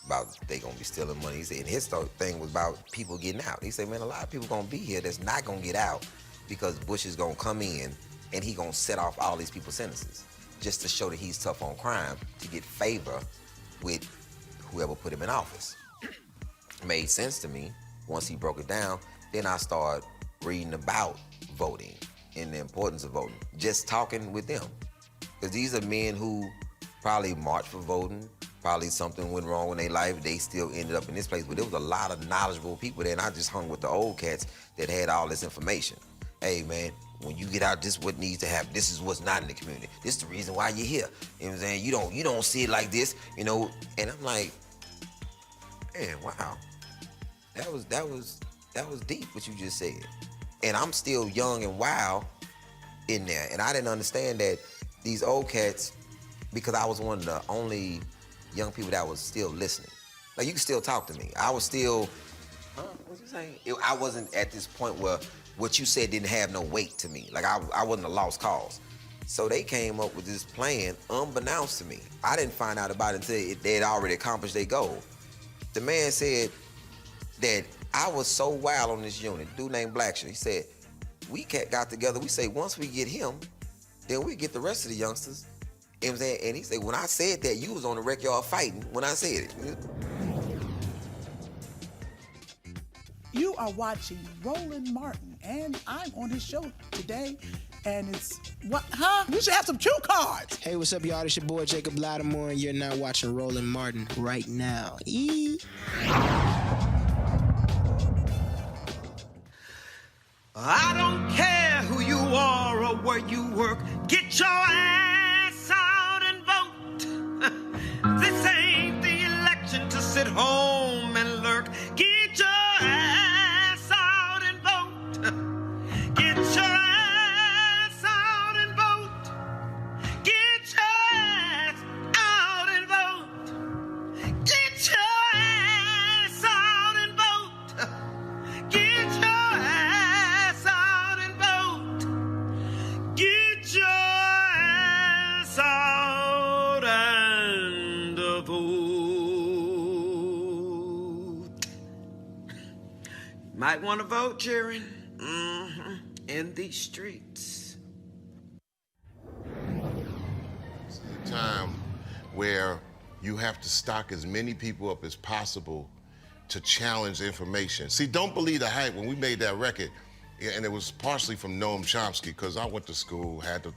About they gonna be stealing money. He said, and his thing was about people getting out. He said, man, a lot of people gonna be here that's not gonna get out because Bush is gonna come in and he gonna set off all these people's sentences just to show that he's tough on crime to get favor with whoever put him in office. Made sense to me once he broke it down. Then I started reading about voting and the importance of voting, just talking with them. Because these are men who probably marched for voting, probably something went wrong in their life, they still ended up in this place. But there was a lot of knowledgeable people there, and I just hung with the old cats that had all this information. Hey, man, when you get out, this is what needs to happen. This is what's not in the community. This is the reason why you're here. You know what I'm saying? You don't see it like this, you know? And I'm like, man, wow. That was deep what you just said. And I'm still young and wild in there. And I didn't understand that these old cats, because I was one of the only young people that was still listening. Like, you can still talk to me. I was still, what you saying? I wasn't at this point where what you said didn't have no weight to me. Like, I wasn't a lost cause. So they came up with this plan unbeknownst to me. I didn't find out about it until they had already accomplished their goal. The man said that I was so wild on this unit, a dude named Blackshaw. He said, we got together, we say once we get him, then we get the rest of the youngsters. You know what I'm saying? And he said, when I said that, you was on the rec yard fighting when I said it. You are watching Roland Martin, and I'm on his show today, and it's, what, huh? We should have some cue cards. Hey, what's up, y'all? It's your boy, Jacob Lattimore, and you're now watching Roland Martin right now. I don't care who you are or where you work. Get your ass out and vote. This ain't the election to sit home and lurk. Get your ass out and vote. Get your ass out and vote. Get your ass out and vote. Get your ass out and vote. Get your ass out and vote. Get your ass out and vote. Might want to vote, Jaron. In these streets. This is a time where you have to stock as many people up as possible to challenge information. See, don't believe the hype. When we made that record, and it was partially from Noam Chomsky, because I went to school, had to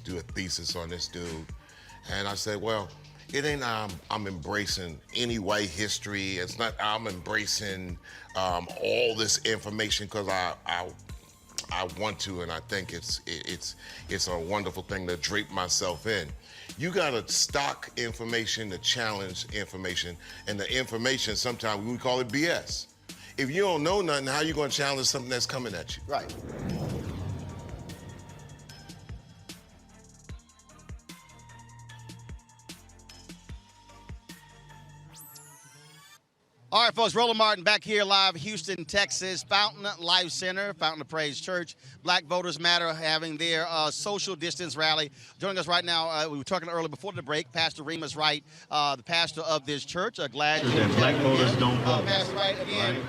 do a thesis on this dude, and I said, well, it ain't I'm embracing any white history. It's not I'm embracing all this information because I want to, and I think it's a wonderful thing to drape myself in. You gotta stock information to challenge information, and the information sometimes we call it BS. If you don't know nothing, how you gonna challenge something that's coming at you? Right. All right, folks, Roland Martin back here live, Houston, Texas, Fountain Life Center, Fountain of Praise Church. Black Voters Matter having their social distance rally. Joining us right now, we were talking earlier before the break, Pastor Remus Wright, the pastor of this church. Glad that black voters don't vote. Pastor Wright, again. Right?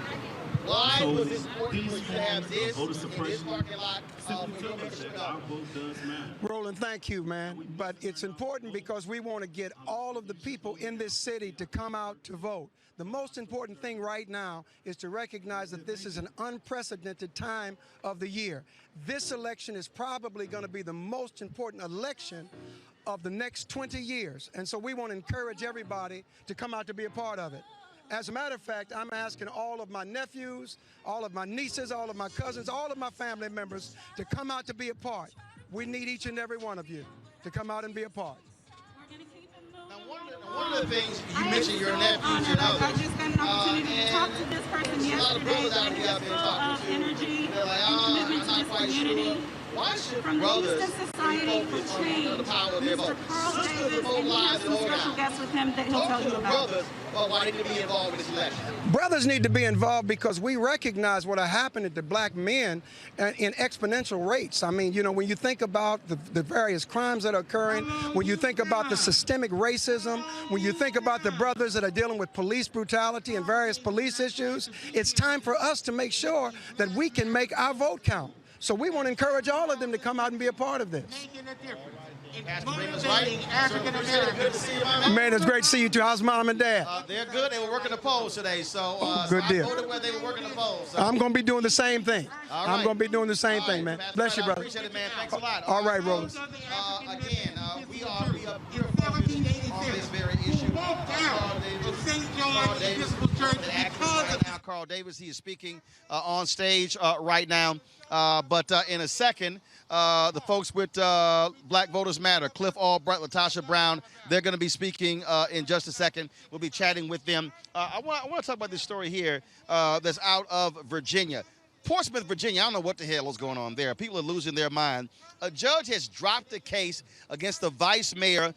Why So was it important for you to have this voter in this suppression parking lot? simply tells us that our vote does matter. Roland, thank you, man. But it's important because we want to get all of the people in this city to come out to vote. The most important thing right now is to recognize that this is an unprecedented time of the year. This election is probably going to be the most important election of the next 20 years. And so we want to encourage everybody to come out to be a part of it. As a matter of fact, I'm asking all of my nephews, all of my nieces, all of my cousins, all of my family members to come out to be a part. We need each and every one of you to come out and be a part. One of the things you mentioned your nephews and others. I just got an opportunity to talk to this person yesterday. Thank you for energy and commitment to this community. Why should From brothers Lewiston Society for Change, the power of their Mr. vote? Carl Sisters Davis, and he has some special guests with him that he'll Talk tell to you the about. brothers about why they need to be involved in this election. Brothers need to be involved because we recognize what happened to black men in exponential rates. I mean, you know, when you think about the various crimes that are occurring, when you think about the systemic racism, when you think about the brothers that are dealing with police brutality and various police issues, it's time for us to make sure that we can make our vote count. So we want to encourage all of them to come out and be a part of this. Good to see you, my man. Man, it's great to see you too. How's mom and dad? They're good. They were working the polls today, so, Good deal. I voted where they were working the polls. So. I'm going to be doing the same thing. All I'm right. going to be doing the same All thing, right, man. Bless you, I brother. appreciate it, man. Thanks a lot. All right, Rollins. Again, we are focused on this very issue. Carl Davis, he is speaking on stage right now. But in a second, the folks with Black Voters Matter, Cliff Albright, Latasha Brown, they're going to be speaking in just a second. We'll be chatting with them. I want to talk about this story here that's out of Virginia. Portsmouth, Virginia, I don't know what the hell is going on there. People are losing their mind. A judge has dropped a case against the vice mayor,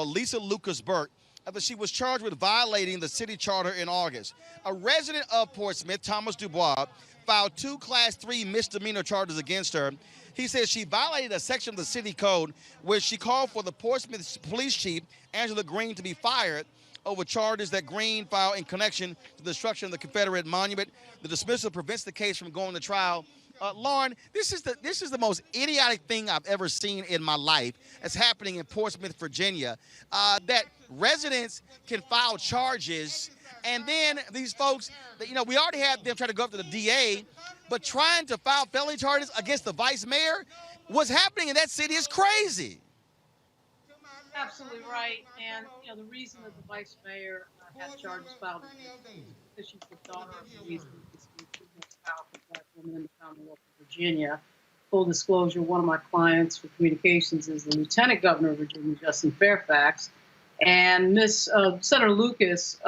Lisa Lucas-Burke, after she was charged with violating the city charter in August. A resident of Portsmouth, Thomas Dubois, filed 2 Class 3 misdemeanor charges against her. He says she violated a section of the city code where she called for the Portsmouth police chief, Angela Green, to be fired over charges that Green filed in connection to the destruction of the Confederate monument. The dismissal prevents the case from going to trial. Lauren, this is the most idiotic thing I've ever seen in my life that's happening in Portsmouth, Virginia, that residents can file charges, and then these folks, you know, we already had them try to go up to the DA, but trying to file felony charges against the vice mayor, what's happening in that city is crazy. Absolutely right. And, you know, the reason that the vice mayor had charges filed against her is because she's the daughter of the reason the most powerful black woman in the Commonwealth of Virginia. Full disclosure, one of my clients for communications is the Lieutenant Governor of Virginia, Justin Fairfax. And Miss Senator Lucas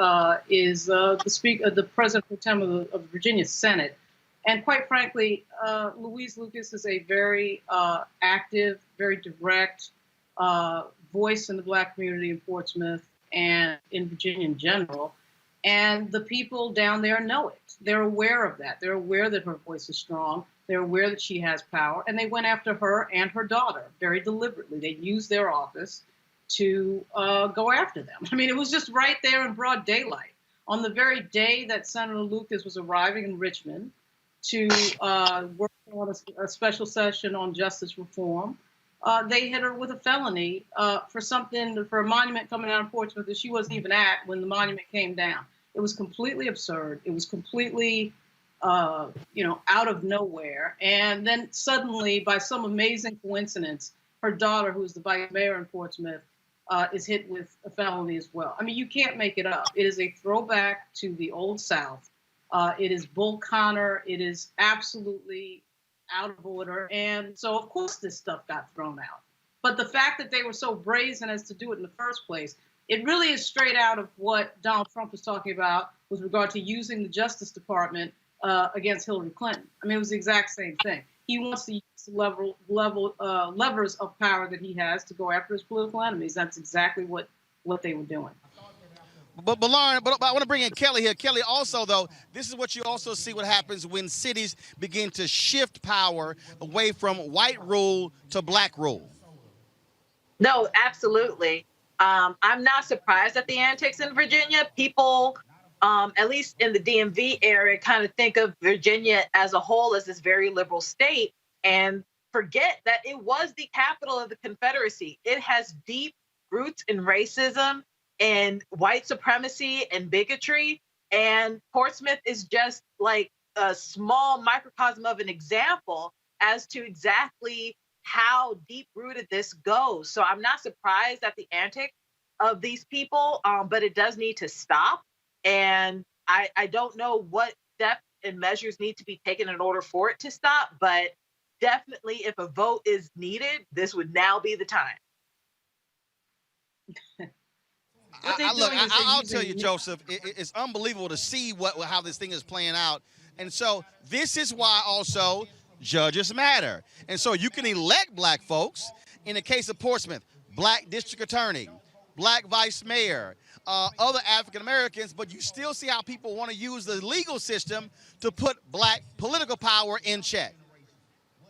is the president pro tem of the Virginia Senate. And quite frankly, Louise Lucas is a very active, very direct voice in the black community in Portsmouth and in Virginia in general. And the people down there know it. They're aware of that. They're aware that her voice is strong. They're aware that she has power. And they went after her and her daughter very deliberately. They used their office to go after them. I mean, it was just right there in broad daylight. On the very day that Senator Lucas was arriving in Richmond to work on a special session on justice reform, they hit her with a felony for a monument coming out of Portsmouth that she wasn't even at when the monument came down. It was completely absurd. It was completely, out of nowhere. And then suddenly, by some amazing coincidence, her daughter, who is the vice mayor in Portsmouth, is hit with a felony as well. I mean, you can't make it up. It is a throwback to the Old South. It is Bull Connor. It is absolutely out of order. And so, of course, this stuff got thrown out. But the fact that they were so brazen as to do it in the first place, it really is straight out of what Donald Trump was talking about with regard to using the Justice Department against Hillary Clinton. I mean, it was the exact same thing. He wants to use the levers of power that he has to go after his political enemies. That's exactly what they were doing. But Lauren, I want to bring in Kelly here. Kelly, also, though, this is what you also see what happens when cities begin to shift power away from white rule to black rule. No, absolutely. I'm not surprised at the antics in Virginia. People, at least in the DMV area, kind of think of Virginia as a whole as this very liberal state and forget that it was the capital of the Confederacy. It has deep roots in racism and white supremacy and bigotry. And Portsmouth is just like a small microcosm of an example as to exactly how deep-rooted this goes. So I'm not surprised at the antics of these people, but it does need to stop. And I don't know what steps and measures need to be taken in order for it to stop, but definitely if a vote is needed, this would now be the time. I'll tell you, Joseph, it's unbelievable to see how this thing is playing out. And so this is why also judges matter. And so you can elect black folks. In the case of Portsmouth, black district attorney, black vice mayor, other African Americans, but you still see how people want to use the legal system to put black political power in check.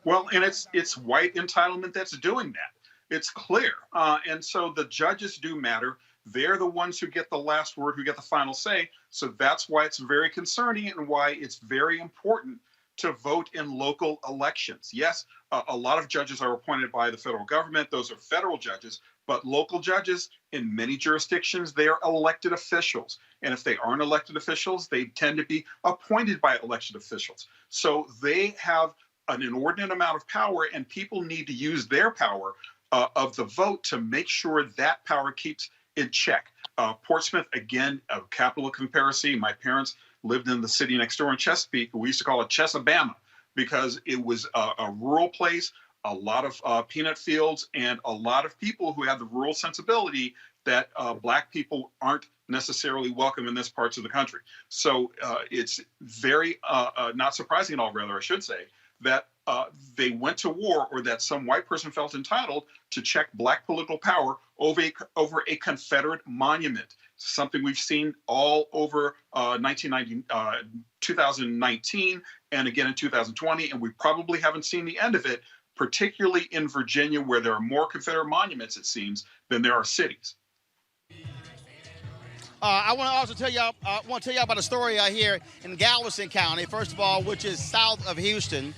Well, and it's white entitlement that's doing that. It's clear. And so the judges do matter. They're the ones who get the last word, who get the final say. So that's why it's very concerning and why it's very important to vote in local elections. Yes, a lot of judges are appointed by the federal government. Those are federal judges. But local judges, in many jurisdictions, they are elected officials. And if they aren't elected officials, they tend to be appointed by elected officials. So they have an inordinate amount of power, and people need to use their power of the vote to make sure that power keeps in check. Portsmouth, again, a capital of comparison. My parents lived in the city next door in Chesapeake. We used to call it Chesabama because it was a rural place, a lot of peanut fields, and a lot of people who had the rural sensibility that black people aren't necessarily welcome in this parts of the country. So it's very not surprising at all, rather, I should say, that they went to war, or that some white person felt entitled to check black political power over a Confederate monument, something we've seen all over 2019 and again in 2020, and we probably haven't seen the end of it, particularly in Virginia, where there are more Confederate monuments, it seems, than there are cities. I want to also tell y'all about a story here in Galveston County, first of all, which is south of Houston.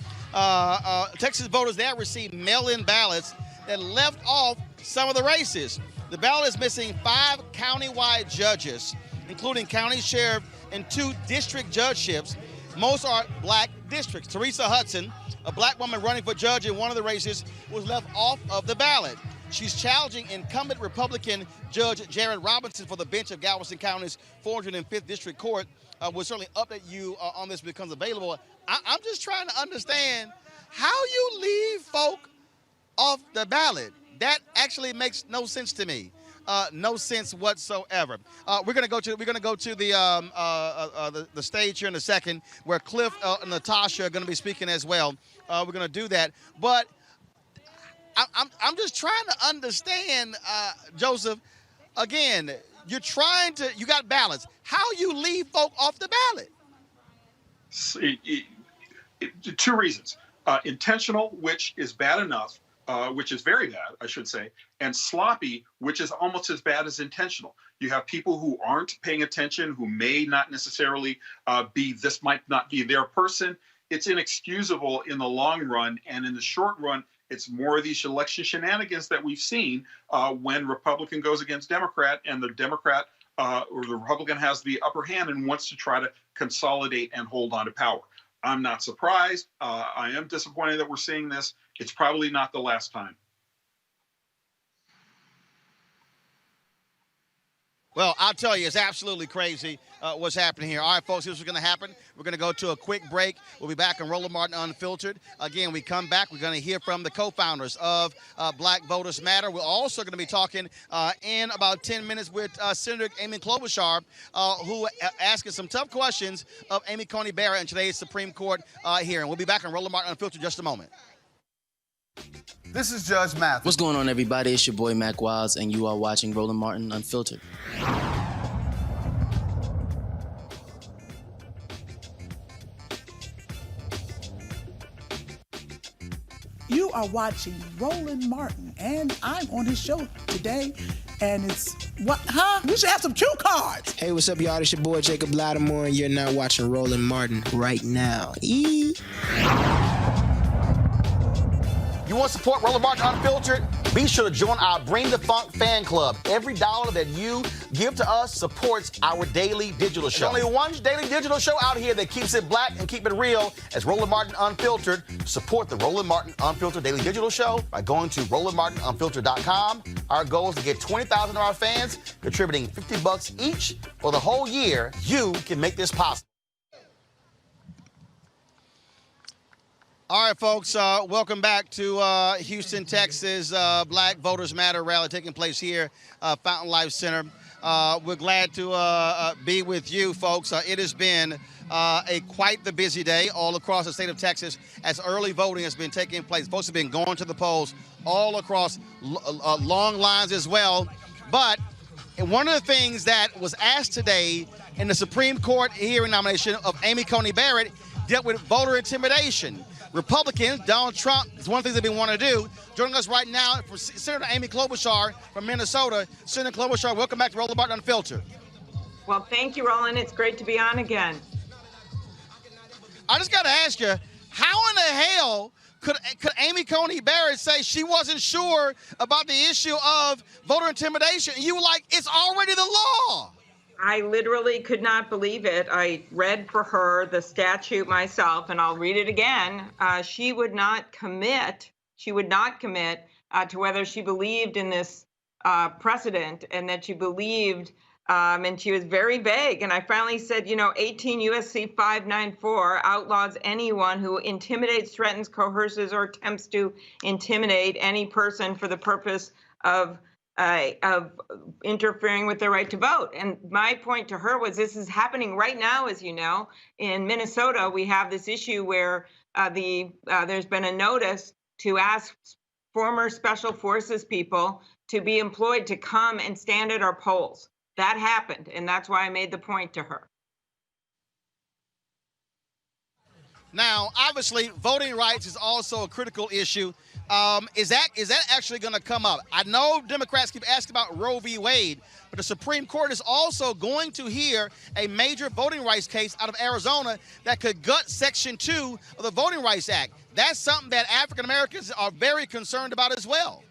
Texas voters there received mail-in ballots that left off some of the races. The ballot is missing 5 county-wide judges, including county sheriff and 2 district judgeships. Most are black districts. Teresa Hudson, a black woman running for judge in one of the races, was left off of the ballot. She's challenging incumbent Republican Judge Jared Robinson for the bench of Galveston County's 405th District Court. We'll certainly update you on this when it becomes available. I'm just trying to understand how you leave folk off the ballot. That actually makes no sense to me. No sense whatsoever. We're gonna go to the stage here in a second, where Cliff and Natasha are gonna be speaking as well. We're gonna do that, but I'm just trying to understand, Joseph. Again, you got ballots. How you leave folk off the ballot? Two reasons: intentional, which is bad enough. Which is very bad, I should say, and sloppy, which is almost as bad as intentional. You have people who aren't paying attention, who may not necessarily this might not be their person. It's inexcusable in the long run, and in the short run, it's more of these election shenanigans that we've seen when Republican goes against Democrat, and the Democrat or the Republican has the upper hand and wants to try to consolidate and hold on to power. I'm not surprised. I am disappointed that we're seeing this. It's probably not the last time. Well, I'll tell you, it's absolutely crazy what's happening here. All right, folks, here's what's going to happen. We're going to go to a quick break. We'll be back on Roland Martin Unfiltered. Again, we come back. We're going to hear from the co-founders of Black Voters Matter. We're also going to be talking in about 10 minutes with Senator Amy Klobuchar, who asking some tough questions of Amy Coney Barrett in today's Supreme Court hearing. We'll be back on Roland Martin Unfiltered in just a moment. This is Judge Mathis. What's going on, everybody? It's your boy Mac Wiles, and you are watching Roland Martin Unfiltered. You are watching Roland Martin, and I'm on his show today, and it's what? Huh? We should have some cue cards. Hey, what's up, y'all? It's your boy Jacob Lattimore, and you're now watching Roland Martin right now. You want to support Roland Martin Unfiltered? Be sure to join our Bring the Funk fan club. Every dollar that you give to us supports our daily digital show. There's only one daily digital show out here that keeps it black and keep it real as Roland Martin Unfiltered. Support the Roland Martin Unfiltered daily digital show by going to RolandMartinUnfiltered.com. Our goal is to get 20,000 of our fans contributing $50 each for the whole year. You can make this possible. All right, folks, welcome back to Houston, Texas, Black Voters Matter rally taking place here, Fountain Life Center. We're glad to be with you, folks. It has been quite the busy day all across the state of Texas as early voting has been taking place. Folks have been going to the polls all across long lines as well. But one of the things that was asked today in the Supreme Court hearing nomination of Amy Coney Barrett dealt with voter intimidation. Republicans, Donald Trump, is one of the things they've been wanting to do. Joining us right now from Senator Amy Klobuchar from Minnesota. Senator Klobuchar, welcome back to Roland Martin Unfiltered. Well, thank you, Roland. It's great to be on again. I just got to ask you, how in the hell could Amy Coney Barrett say she wasn't sure about the issue of voter intimidation? And you were like, it's already the law. I literally could not believe it. I read for her the statute myself, and I'll read it again. She would not commit to whether she believed in this precedent and that she believed, and she was very vague. And I finally said, 18 U.S.C. 594 outlaws anyone who intimidates, threatens, coerces, or attempts to intimidate any person for the purpose of interfering with their right to vote. And my point to her was this is happening right now, as you know. In Minnesota, we have this issue where there's been a notice to ask former special forces people to be employed to come and stand at our polls. That happened, and that's why I made the point to her. Now, obviously, voting rights is also a critical issue. Is that actually going to come up? I know Democrats keep asking about Roe v. Wade, but the Supreme Court is also going to hear a major voting rights case out of Arizona that could gut Section 2 of the Voting Rights Act. That's something that African Americans are very concerned about as well.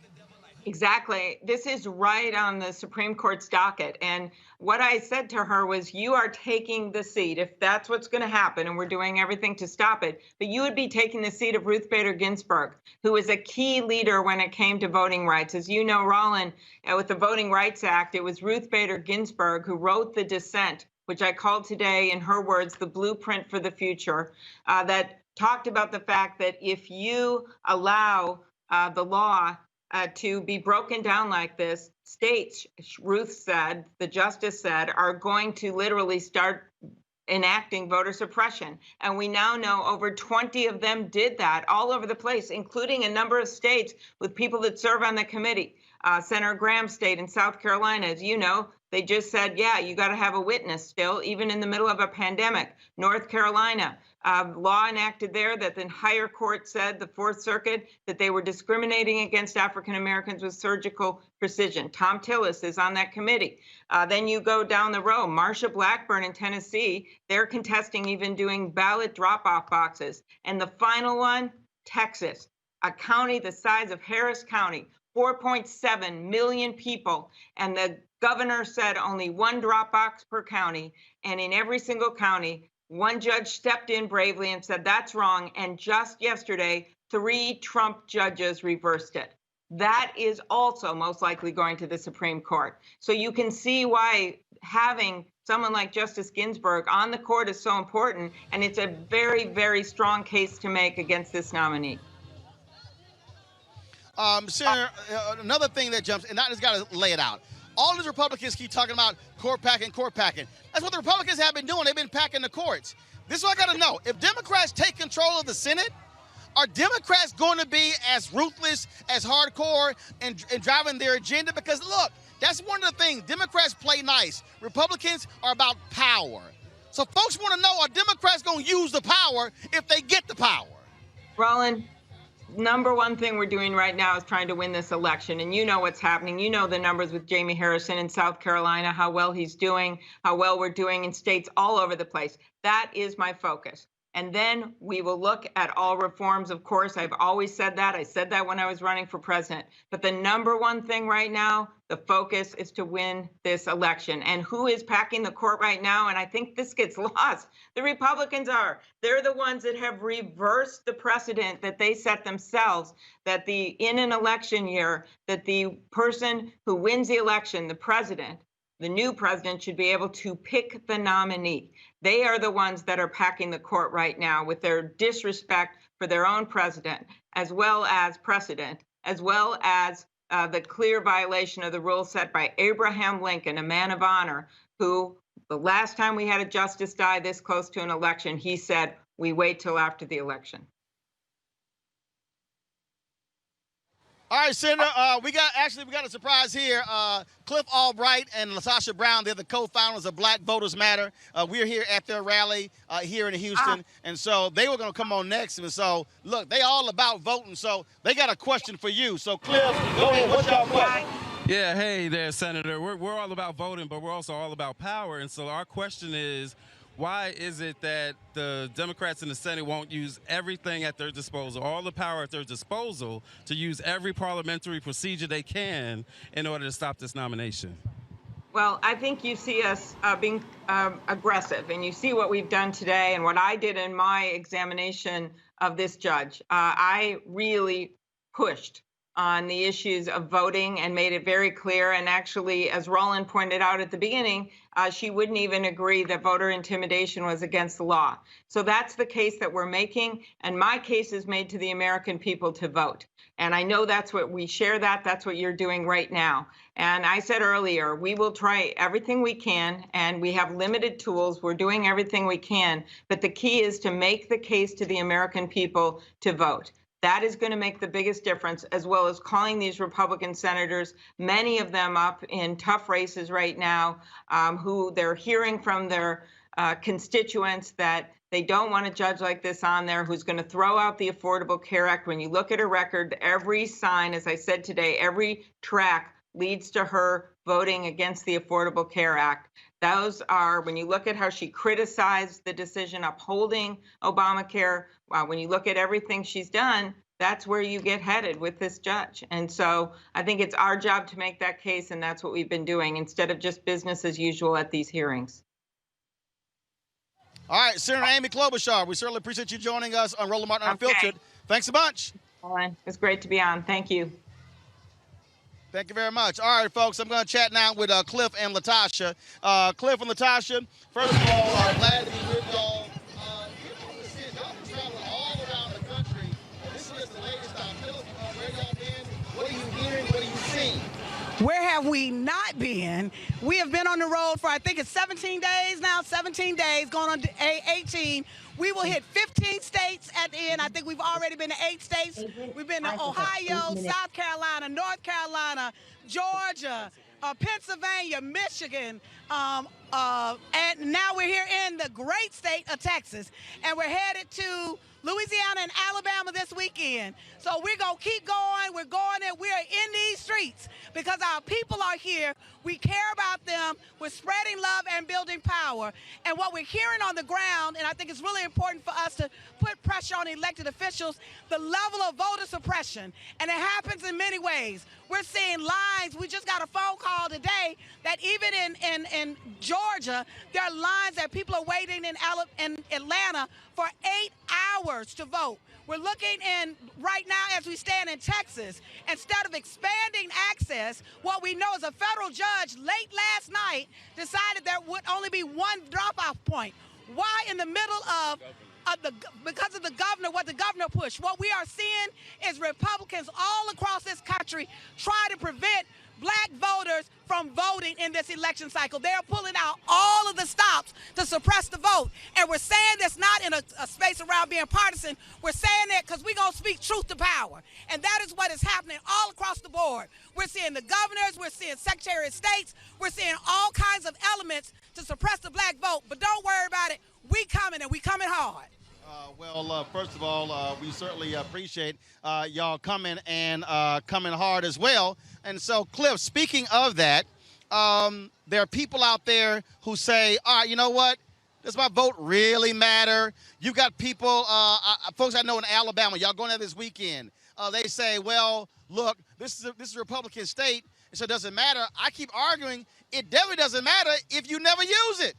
Exactly. This is right on the Supreme Court's docket. And what I said to her was, you are taking the seat, if that's what's going to happen, and we're doing everything to stop it, but you would be taking the seat of Ruth Bader Ginsburg, who was a key leader when it came to voting rights. As you know, Roland, with the Voting Rights Act, it was Ruth Bader Ginsburg who wrote the dissent, which I called today, in her words, the blueprint for the future, that talked about the fact that if you allow the law to be broken down like this, states, Ruth said, the justice said, are going to literally start enacting voter suppression. And we now know over 20 of them did that all over the place, including a number of states with people that serve on the committee. Senator Graham's state in South Carolina, as you know, they just said, yeah, you got to have a witness still, even in the middle of a pandemic. North Carolina, law enacted there that the higher court said, the Fourth Circuit, that they were discriminating against African Americans with surgical precision. Tom Tillis is on that committee. Then you go down the road, Marsha Blackburn in Tennessee, they're contesting even doing ballot drop-off boxes. And the final one, Texas, a county the size of Harris County, 4.7 million people, and the governor said only one drop box per county, and in every single county, one judge stepped in bravely and said that's wrong, and just yesterday, 3 Trump judges reversed it. That is also most likely going to the Supreme Court. So you can see why having someone like Justice Ginsburg on the court is so important, and it's a very, very strong case to make against this nominee. Senator, another thing that jumps, and I just got to lay it out. All these Republicans keep talking about court packing, court packing. That's what the Republicans have been doing. They've been packing the courts. This is what I got to know. If Democrats take control of the Senate, are Democrats going to be as ruthless, as hardcore, and driving their agenda? Because, look, that's one of the things. Democrats play nice. Republicans are about power. So folks want to know, are Democrats going to use the power if they get the power? Roland, number one thing we're doing right now is trying to win this election. And you know what's happening. You know the numbers with Jamie Harrison in South Carolina, how well he's doing, how well we're doing in states all over the place. That is my focus. And then we will look at all reforms. Of course, I've always said that. I said that when I was running for president. But the number one thing right now, the focus is to win this election. And who is packing the court right now? And I think this gets lost. The Republicans are. They're the ones that have reversed the precedent that they set themselves, that in an election year, that the person who wins the election, the president, the new president, should be able to pick the nominee. They are the ones that are packing the court right now with their disrespect for their own president, as well as precedent, as well as the clear violation of the rule set by Abraham Lincoln, a man of honor, who the last time we had a justice die this close to an election, he said, we wait till after the election. All right, Senator, we got a surprise here. Cliff Albright and LaTosha Brown, they're the co-founders of Black Voters Matter. We're here at their rally here in Houston, and so they were going to come on next. And so, look, they all about voting, so they got a question for you. So, Cliff, go ahead. What's your question? Yeah, hey there, Senator. We're all about voting, but we're also all about power. And so our question is, why is it that the Democrats in the Senate won't use everything at their disposal, all the power at their disposal, to use every parliamentary procedure they can in order to stop this nomination? Well, I think you see us being aggressive, and you see what we've done today and what I did in my examination of this judge. I really pushed on the issues of voting and made it very clear. And actually, as Roland pointed out at the beginning, she wouldn't even agree that voter intimidation was against the law. So that's the case that we're making. And my case is made to the American people to vote. And I know that's what we share that's what you're doing right now. And I said earlier, we will try everything we can, and we have limited tools. We're doing everything we can. But the key is to make the case to the American people to vote. That is going to make the biggest difference, as well as calling these Republican senators, many of them up in tough races right now, who they're hearing from their constituents that they don't want a judge like this on there who's going to throw out the Affordable Care Act. When you look at her record, every sign, as I said today, every track leads to her voting against the Affordable Care Act. Those are, when you look at how she criticized the decision upholding Obamacare, when you look at everything she's done, that's where you get headed with this judge. And so I think it's our job to make that case, and that's what we've been doing instead of just business as usual at these hearings. All right, Senator Amy Klobuchar, we certainly appreciate you joining us on Roland Martin Unfiltered. Thanks a bunch. It's great to be on. Thank you. Thank you very much. All right, folks, I'm going to chat now with Cliff and LaTosha. Cliff and LaTosha, first of all, glad to be with y'all. Y'all been traveling all around the country. This is the latest time. Tell us where y'all been. What are you hearing? What are you seeing? Where have we not been? We have been on the road for, I think it's 17 days now, 17 days, going on 18. We will hit 15 states at the end. I think we've already been to 8 states. We've been to Ohio, South Carolina, North Carolina, Georgia, Pennsylvania, Michigan, and now we're here in the great state of Texas, and we're headed to Louisiana and Alabama this weekend. So we're going to keep going. We're going and we're in these streets because our people are here. We care about them. We're spreading love and building power. And what we're hearing on the ground, and I think it's really important for us to put pressure on elected officials, the level of voter suppression. And it happens in many ways. We're seeing lines. We just got a phone call today that even in Georgia, there are lines that people are waiting in Atlanta for 8 hours to vote. We're looking in right now as we stand in Texas, instead of expanding access, what we know is a federal judge late last night decided there would only be one drop-off point. Why in the middle of because of the governor, what the governor pushed? What we are seeing is Republicans all across this country try to prevent black voters from voting in this election cycle. They are pulling out all of the stops to suppress the vote. And we're saying this not in a space around being partisan. We're saying it because we're going to speak truth to power. And that is what is happening all across the board. We're seeing the governors, we're seeing Secretary of States, we're seeing all kinds of elements to suppress the black vote. But don't worry about it. We coming, and we coming hard. First of all, we certainly appreciate y'all coming and coming hard as well. And so, Cliff, speaking of that, there are people out there who say, all right, you know what? Does my vote really matter? You've got people, folks I know in Alabama, y'all going there this weekend. They say, well, look, this is a Republican state, so it doesn't matter. I keep arguing it definitely doesn't matter if you never use it.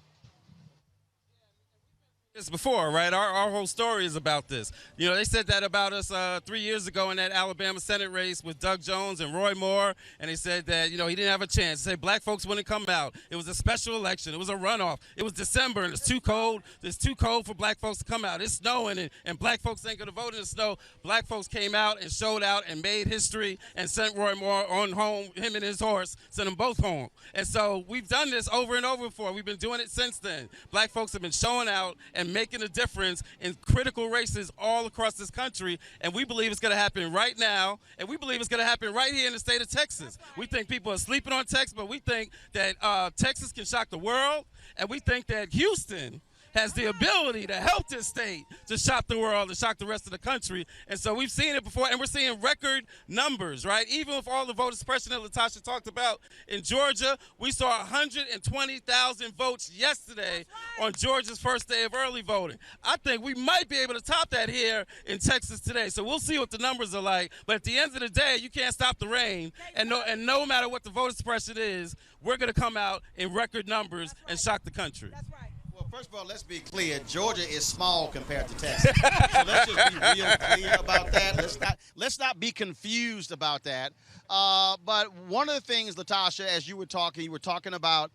This before, right? Our whole story is about this. You know, they said that about us 3 years ago in that Alabama Senate race with Doug Jones and Roy Moore, and they said that, you know, he didn't have a chance. They said black folks wouldn't come out. It was a special election. It was a runoff. It was December, and it's too cold. It's too cold for black folks to come out. It's snowing, and black folks ain't going to vote in the snow. Black folks came out and showed out and made history and sent Roy Moore on home, him and his horse, sent them both home. And so we've done this over and over before. We've been doing it since then. Black folks have been showing out and making a difference in critical races all across this country, and we believe it's going to happen right now, and we believe it's going to happen right here in the state of Texas. We think people are sleeping on Texas, but we think that Texas can shock the world, and we think that Houston has the ability to help this state to shock the world and shock the rest of the country. And so we've seen it before, and we're seeing record numbers, right? Even with all the voter suppression that Latasha talked about in Georgia, we saw 120,000 votes yesterday on Georgia's first day of early voting. I think we might be able to top that here in Texas today. So we'll see what the numbers are like. But at the end of the day, you can't stop the rain. And no matter what the voter suppression is, we're going to come out in record numbers and shock the country. That's right. Well, first of all, let's be clear. Georgia is small compared to Texas. So let's just be real clear about that. Let's not be confused about that. But one of the things, Latasha, as you were talking about,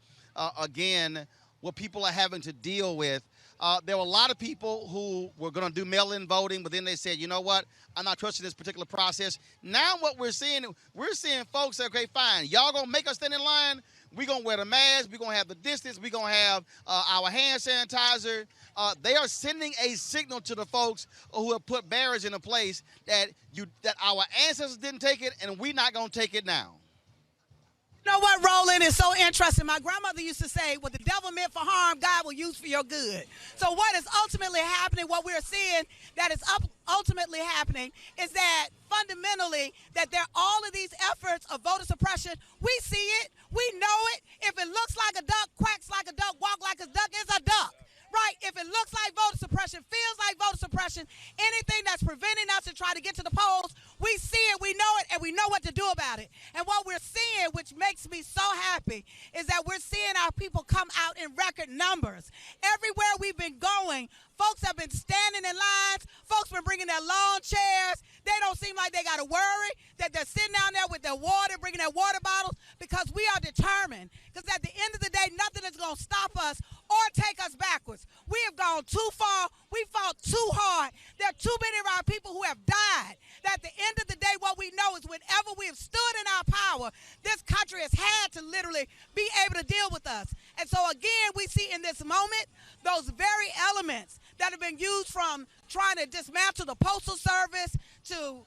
again, what people are having to deal with. There were a lot of people who were going to do mail-in voting, but then they said, you know what, I'm not trusting this particular process. Now what we're seeing folks say, okay, fine, y'all going to make us stand in line? We're going to wear the mask. We're going to have the distance. We're going to have our hand sanitizer. They are sending a signal to the folks who have put barriers into place that our ancestors didn't take it, and we're not going to take it now. You know what, Roland, is so interesting. My grandmother used to say, what the devil meant for harm, God will use for your good. So what is ultimately happening, what we're seeing that is ultimately happening is that fundamentally that there are all of these efforts of voter suppression. We see it. We know it. If it looks like a duck, quacks like a duck, walk like a duck, it's a duck. Right? If it looks like voter suppression, feels like voter suppression, anything that's preventing us to try to get to the polls, we see it, we know it, and we know what to do about it. And what we're seeing, which makes me so happy, is that we're seeing our people come out in record numbers. Everywhere we've been going, folks have been standing in lines. Folks been bringing their lawn chairs. They don't seem like they got to worry that they're sitting down there with their water, bringing their water bottles, because we are determined. Because at the end of the day, nothing is going to stop us or take us backwards. We have gone too far. We fought too hard. There are too many of our people who have died. That at the end of the day, what we know is whenever we have stood in our power, this country has had to literally be able to deal with us. And so again, we see in this moment those very elements that have been used from trying to dismantle the Postal Service to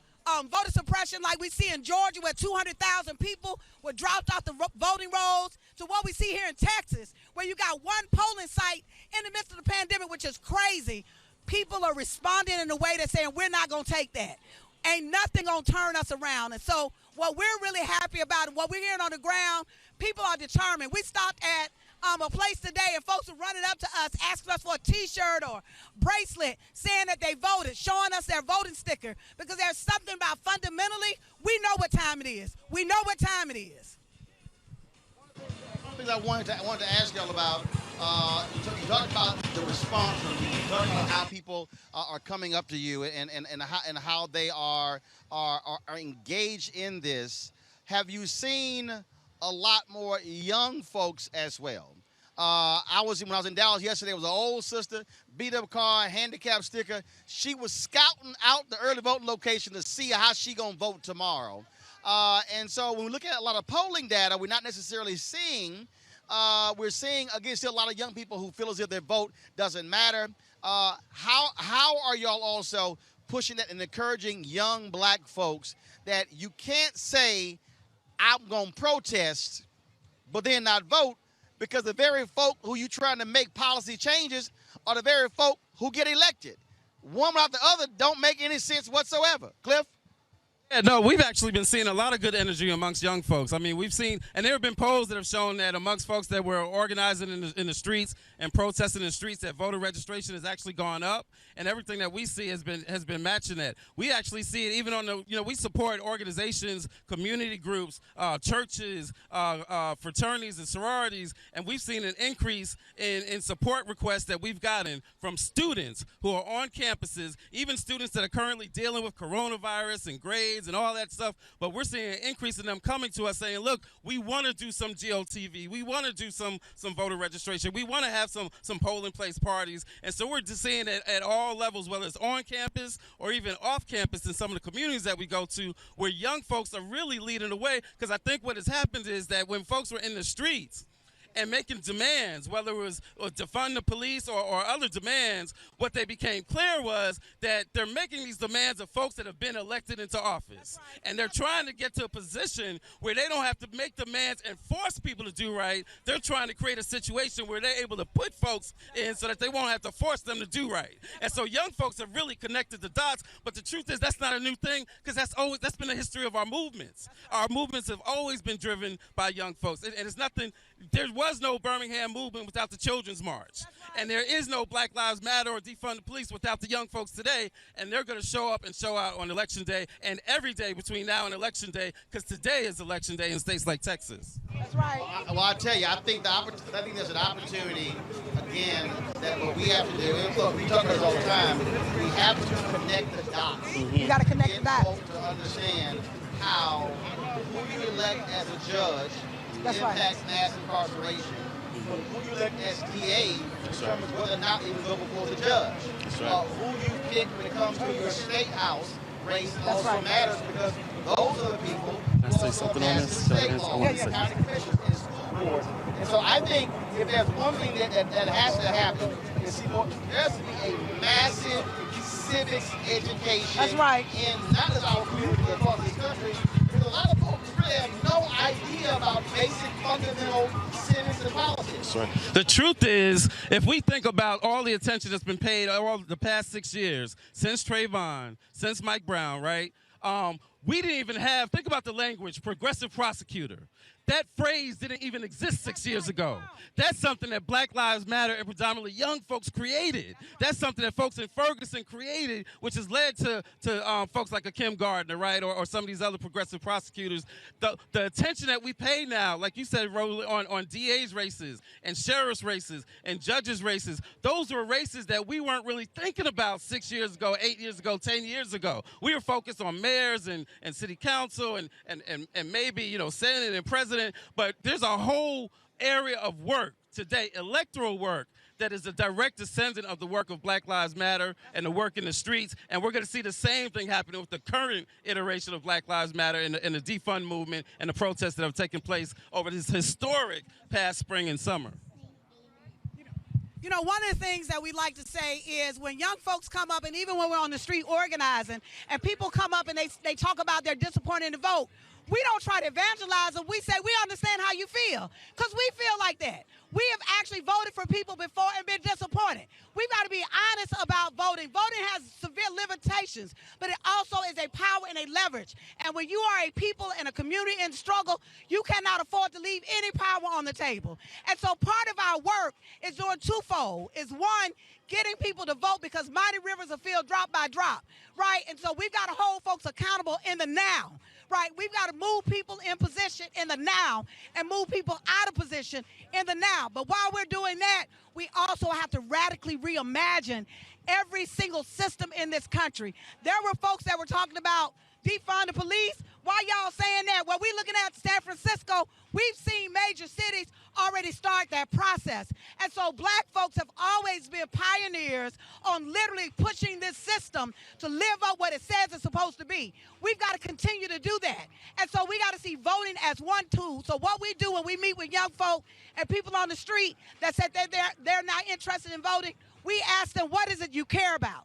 voter suppression like we see in Georgia where 200,000 people were dropped off the voting rolls, to what we see here in Texas where you got one polling site in the midst of the pandemic, which is crazy. People are responding in a way that's saying we're not going to take that. Ain't nothing going to turn us around. And so what we're really happy about and what we're hearing on the ground, people are determined. We stopped at a place today and folks are running up to us asking us for a T-shirt or bracelet saying that they voted, showing us their voting sticker, because there's something about fundamentally we know what time it is. We know what time it is. One thing I wanted to ask y'all about, you talked about the response from people. You talked about how people are coming up to you and how they are engaged in this. Have you seen a lot more young folks as well? When I was in Dallas yesterday, it was an old sister, beat up car, handicap sticker. She was scouting out the early voting location to see how she gonna vote tomorrow. And so when we look at a lot of polling data, we're not necessarily seeing, we're seeing, again, still a lot of young people who feel as if their vote doesn't matter. How are y'all also pushing that and encouraging young black folks that you can't say, I'm going to protest, but then not vote, because the very folk who you trying to make policy changes are the very folk who get elected. One without the other don't make any sense whatsoever. Cliff? Yeah, no, we've actually been seeing a lot of good energy amongst young folks. I mean, we've seen, and there have been polls that have shown that amongst folks that were organizing in the streets and protesting in the streets, that voter registration has actually gone up, and everything that we see has been matching that. We actually see it even on the, we support organizations, community groups, churches, fraternities and sororities, and we've seen an increase in support requests that we've gotten from students who are on campuses, even students that are currently dealing with coronavirus and grades and all that stuff, but we're seeing an increase in them coming to us saying, look, we want to do some GOTV, we want to do some voter registration, we want to have some polling place parties. And so we're just seeing it at all levels, whether it's on campus or even off campus in some of the communities that we go to, where young folks are really leading the way. Because I think what has happened is that when folks were in the streets and making demands, whether it was defund the police or other demands, what they became clear was that they're making these demands of folks that have been elected into office. And they're trying to get to a position where they don't have to make demands and force people to do right. They're trying to create a situation where they're able to put folks in so that they won't have to force them to do right. And so young folks have really connected the dots, but the truth is that's not a new thing, because that's been the history of our movements. Our movements have always been driven by young folks. And it's nothing, there was no Birmingham movement without the Children's March. And there is no Black Lives Matter or defund the police without the young folks today. And they're going to show up and show out on Election Day and every day between now and Election Day, because today is Election Day in states like Texas. That's right. Well, I tell you, I think there's an opportunity, again, that what we have to do, and look, we talk about this all the time, we have to connect the dots. You got to connect the dots. To understand how who you elect as a judge impacts mass incarceration. Who you elect as DA determines whether or not they will go before the judge. Who you pick when it comes to your state house race also matters, because those are the people who also pass the state laws, county commissions, and school boards. And so I think if there's one thing that has to happen, is there has to be a massive civics education in not just our community, but across this country. Because a lot of folks really have no idea about basic fundamental civics and politics. The truth is, if we think about all the attention that's been paid all the past 6 years, since Trayvon, since Mike Brown, right? We didn't even have, think about the language, progressive prosecutor. That phrase didn't even exist 6 years ago. That's something that Black Lives Matter and predominantly young folks created. That's something that folks in Ferguson created, which has led to folks like a Kim Gardner, right, or some of these other progressive prosecutors. The attention that we pay now, like you said, on DA's races and sheriff's races and judges' races, those were races that we weren't really thinking about 6 years ago, 8 years ago, 10 years ago. We were focused on mayors and city council and maybe, Senate and president. But there's a whole area of work today, electoral work, that is a direct descendant of the work of Black Lives Matter and the work in the streets. And we're going to see the same thing happening with the current iteration of Black Lives Matter and the defund movement and the protests that have taken place over this historic past spring and summer. One of the things that we like to say is when young folks come up, and even when we're on the street organizing, and people come up and they talk about they're disappointed in the vote, we don't try to evangelize them. We say we understand how you feel, because we feel like that. We have actually voted for people before and been disappointed. We've got to be honest about voting. Voting has severe limitations, but it also is a power and a leverage. And when you are a people and a community in struggle, you cannot afford to leave any power on the table. And so part of our work is doing twofold. Is one, getting people to vote, because mighty rivers are filled drop by drop, right? And so we've got to hold folks accountable in the now, right? We've got to move people in position in the now and move people out of position in the now. But while we're doing that, we also have to radically reimagine every single system in this country. There were folks that were talking about defund the police. Why y'all saying that? Well, we're looking at San Francisco. We've seen major cities already start that process. And so black folks have always been pioneers on literally pushing this system to live up what it says it's supposed to be. We've got to continue to do that. And so we got to see voting as one tool. So what we do when we meet with young folk and people on the street that said that they're not interested in voting, we ask them, what is it you care about?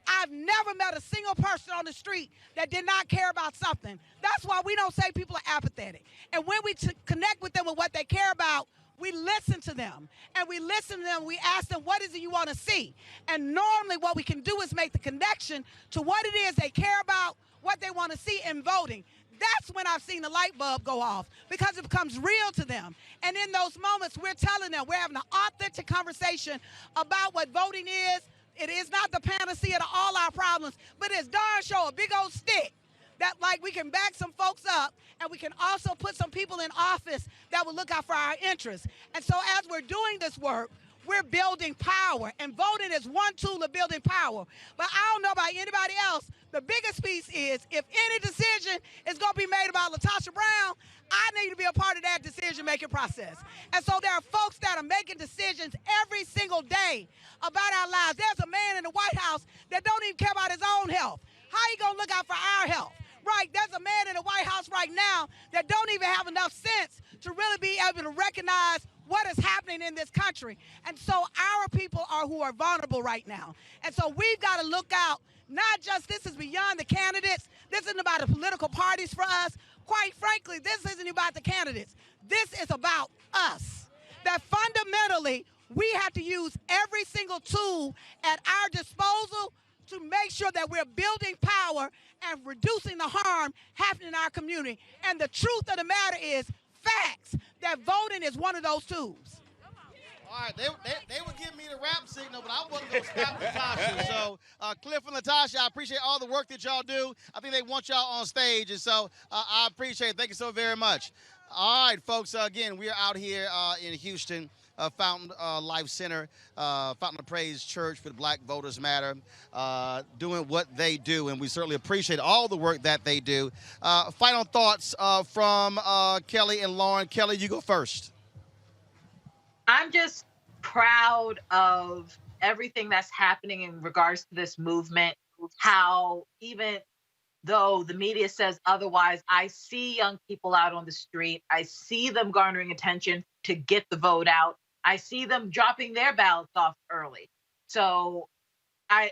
I've never met a single person on the street that did not care about something. That's why we don't say people are apathetic. And when we connect with them with what they care about, we listen to them. And we listen to them, we ask them, what is it you want to see? And normally what we can do is make the connection to what it is they care about, what they want to see in voting. That's when I've seen the light bulb go off, because it becomes real to them. And in those moments, we're telling them, we're having an authentic conversation about what voting is. It is not the panacea to all our problems, but it's darn sure a big old stick that, like, we can back some folks up, and we can also put some people in office that will look out for our interests. And so as we're doing this work, we're building power, and voting is one tool of building power. But I don't know about anybody else. The biggest piece is, if any decision is going to be made about LaTosha Brown, I need to be a part of that decision-making process. And so there are folks that are making decisions every single day about our lives. There's a man in the White House that don't even care about his own health. How are you going to look out for our health? Right, there's a man in the White House right now that don't even have enough sense to really be able to recognize what is happening in this country. And so our people are who are vulnerable right now. And so we've got to look out, not just this is beyond the candidates, this isn't about the political parties for us. Quite frankly, this isn't about the candidates. This is about us. That fundamentally, we have to use every single tool at our disposal to make sure that we're building power and reducing the harm happening in our community. And the truth of the matter is facts, that voting is one of those tools. All right, they would give me the rap signal, but I wasn't going to stop Natasha. So, Cliff and Natasha, I appreciate all the work that y'all do. I think they want y'all on stage, and so I appreciate it. Thank you so very much. All right, folks, again, we are out here in Houston, Fountain Life Center, Fountain of Praise Church for the Black Voters Matter, doing what they do, and we certainly appreciate all the work that they do. Final thoughts from Kelly and Lauren. Kelly, you go first. I'm just proud of everything that's happening in regards to this movement, how even though the media says otherwise, I see young people out on the street. I see them garnering attention to get the vote out. I see them dropping their ballots off early. So I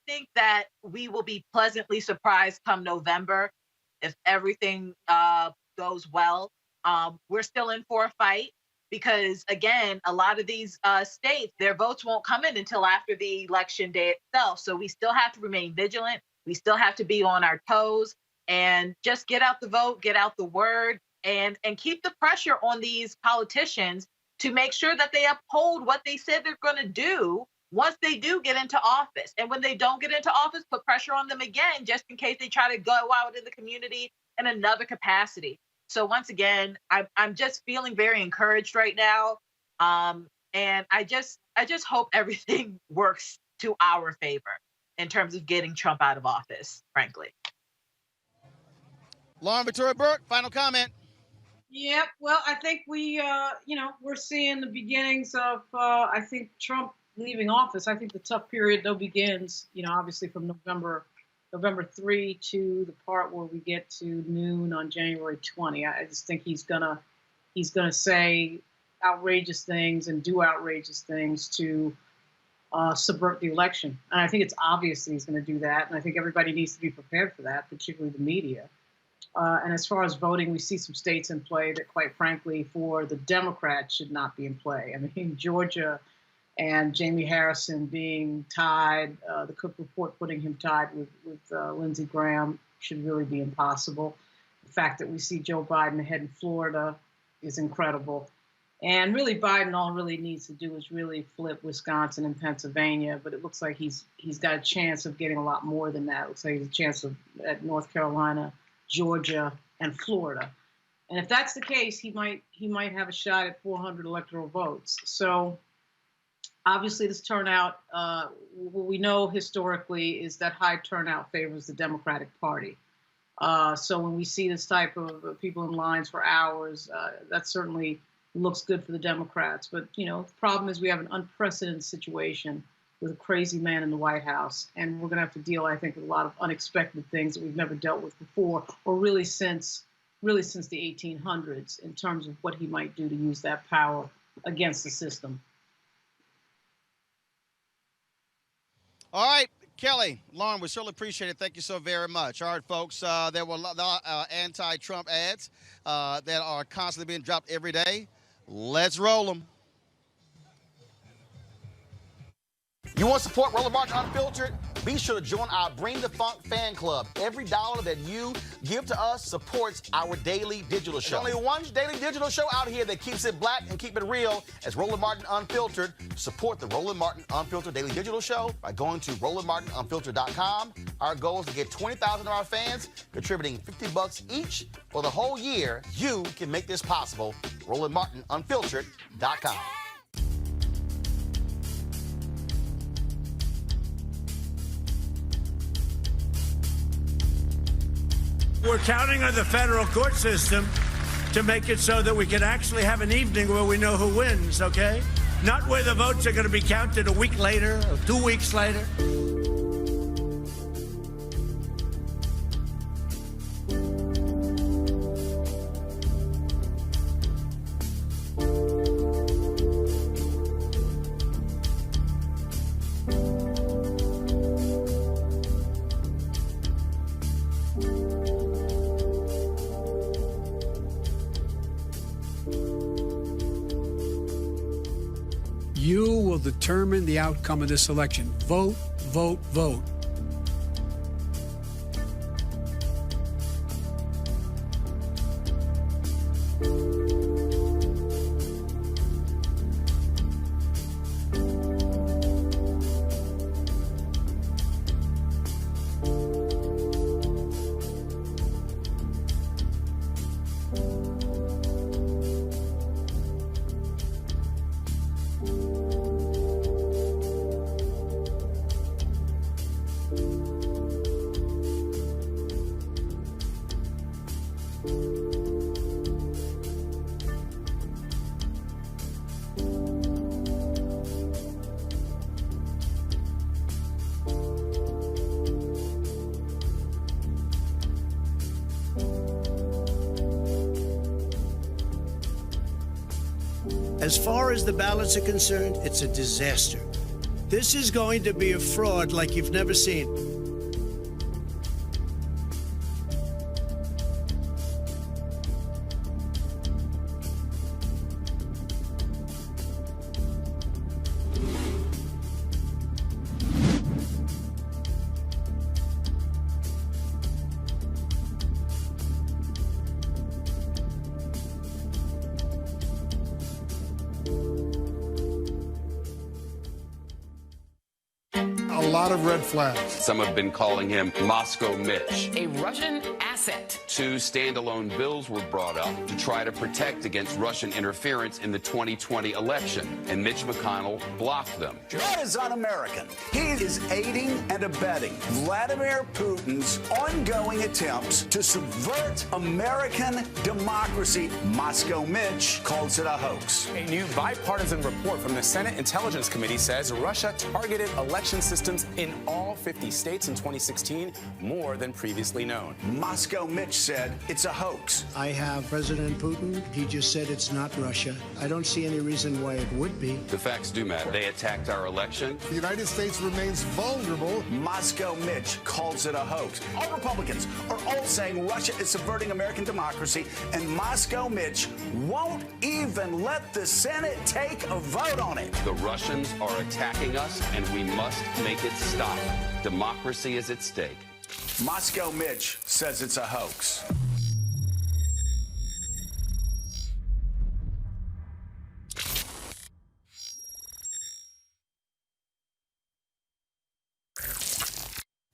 think that we will be pleasantly surprised come November if everything goes well. We're still in for a fight because, again, a lot of these states, their votes won't come in until after the election day itself. So we still have to remain vigilant. We still have to be on our toes and just get out the vote, get out the word, and keep the pressure on these politicians to make sure that they uphold what they said they're going to do once they do get into office. And when they don't get into office, put pressure on them again, just in case they try to go out in the community in another capacity. So once again, I'm just feeling very encouraged right now. And I just hope everything works to our favor in terms of getting Trump out of office, frankly. Lauren Victoria Burke, final comment. Yep. Well, I think we're seeing the beginnings of, I think, Trump leaving office. I think the tough period, though, begins, obviously from November 3 to the part where we get to noon on January 20. I just think he's gonna say outrageous things and do outrageous things to subvert the election. And I think it's obvious that he's going to do that. And I think everybody needs to be prepared for that, particularly the media. And as far as voting, we see some states in play that, quite frankly, for the Democrats should not be in play. I mean, Georgia and Jamie Harrison being tied, the Cook report putting him tied with Lindsey Graham should really be impossible. The fact that we see Joe Biden ahead in Florida is incredible. And really, Biden all really needs to do is really flip Wisconsin and Pennsylvania. But it looks like he's got a chance of getting a lot more than that. It looks like he has a chance at North Carolina, Georgia, and Florida. And if that's the case, he might have a shot at 400 electoral votes. So obviously this turnout, what we know historically is that high turnout favors the Democratic Party. So when we see this type of people in lines for hours, that certainly looks good for the Democrats. But, the problem is we have an unprecedented situation with a crazy man in the White House. And we're going to have to deal, I think, with a lot of unexpected things that we've never dealt with before, or really since the 1800s, in terms of what he might do to use that power against the system. All right, Kelly, Lauren, we certainly appreciate it. Thank you so very much. All right, folks, there were a lot of anti-Trump ads that are constantly being dropped every day. Let's roll them. You want to support Roland Martin Unfiltered? Be sure to join our Bring the Funk fan club. Every dollar that you give to us supports our daily digital show. There's only one daily digital show out here that keeps it black and keep it real as Roland Martin Unfiltered. Support the Roland Martin Unfiltered daily digital show by going to RolandMartinUnfiltered.com. Our goal is to get 20,000 of our fans contributing $50 each for the whole year. You can make this possible. RolandMartinUnfiltered.com. We're counting on the federal court system to make it so that we can actually have an evening where we know who wins, okay? Not where the votes are going to be counted a week later or 2 weeks later. You will determine the outcome of this election. Vote, vote, vote. As far as the ballots are concerned, it's a disaster. This is going to be a fraud like you've never seen. A lot of red flags. Some have been calling him Moscow Mitch. A Russian asset. 2 standalone bills were brought up to try to protect against Russian interference in the 2020 election, and Mitch McConnell blocked them. That is un-American. He is aiding and abetting Vladimir Putin's ongoing attempts to subvert American democracy. Moscow Mitch calls it a hoax. A new bipartisan report from the Senate Intelligence Committee says Russia targeted election systems in all 50 states in 2016, more than previously known. Moscow Mitch said it's a hoax. I have President Putin. He just said it's not Russia. I don't see any reason why it would be. The facts do matter. They attacked our election. The United States remains vulnerable. Moscow Mitch calls it a hoax. All Republicans are all saying Russia is subverting American democracy, and Moscow Mitch won't even let the Senate take a vote on it. The Russians are attacking us, and we must make it stop. Democracy is at stake. Moscow Mitch says it's a hoax.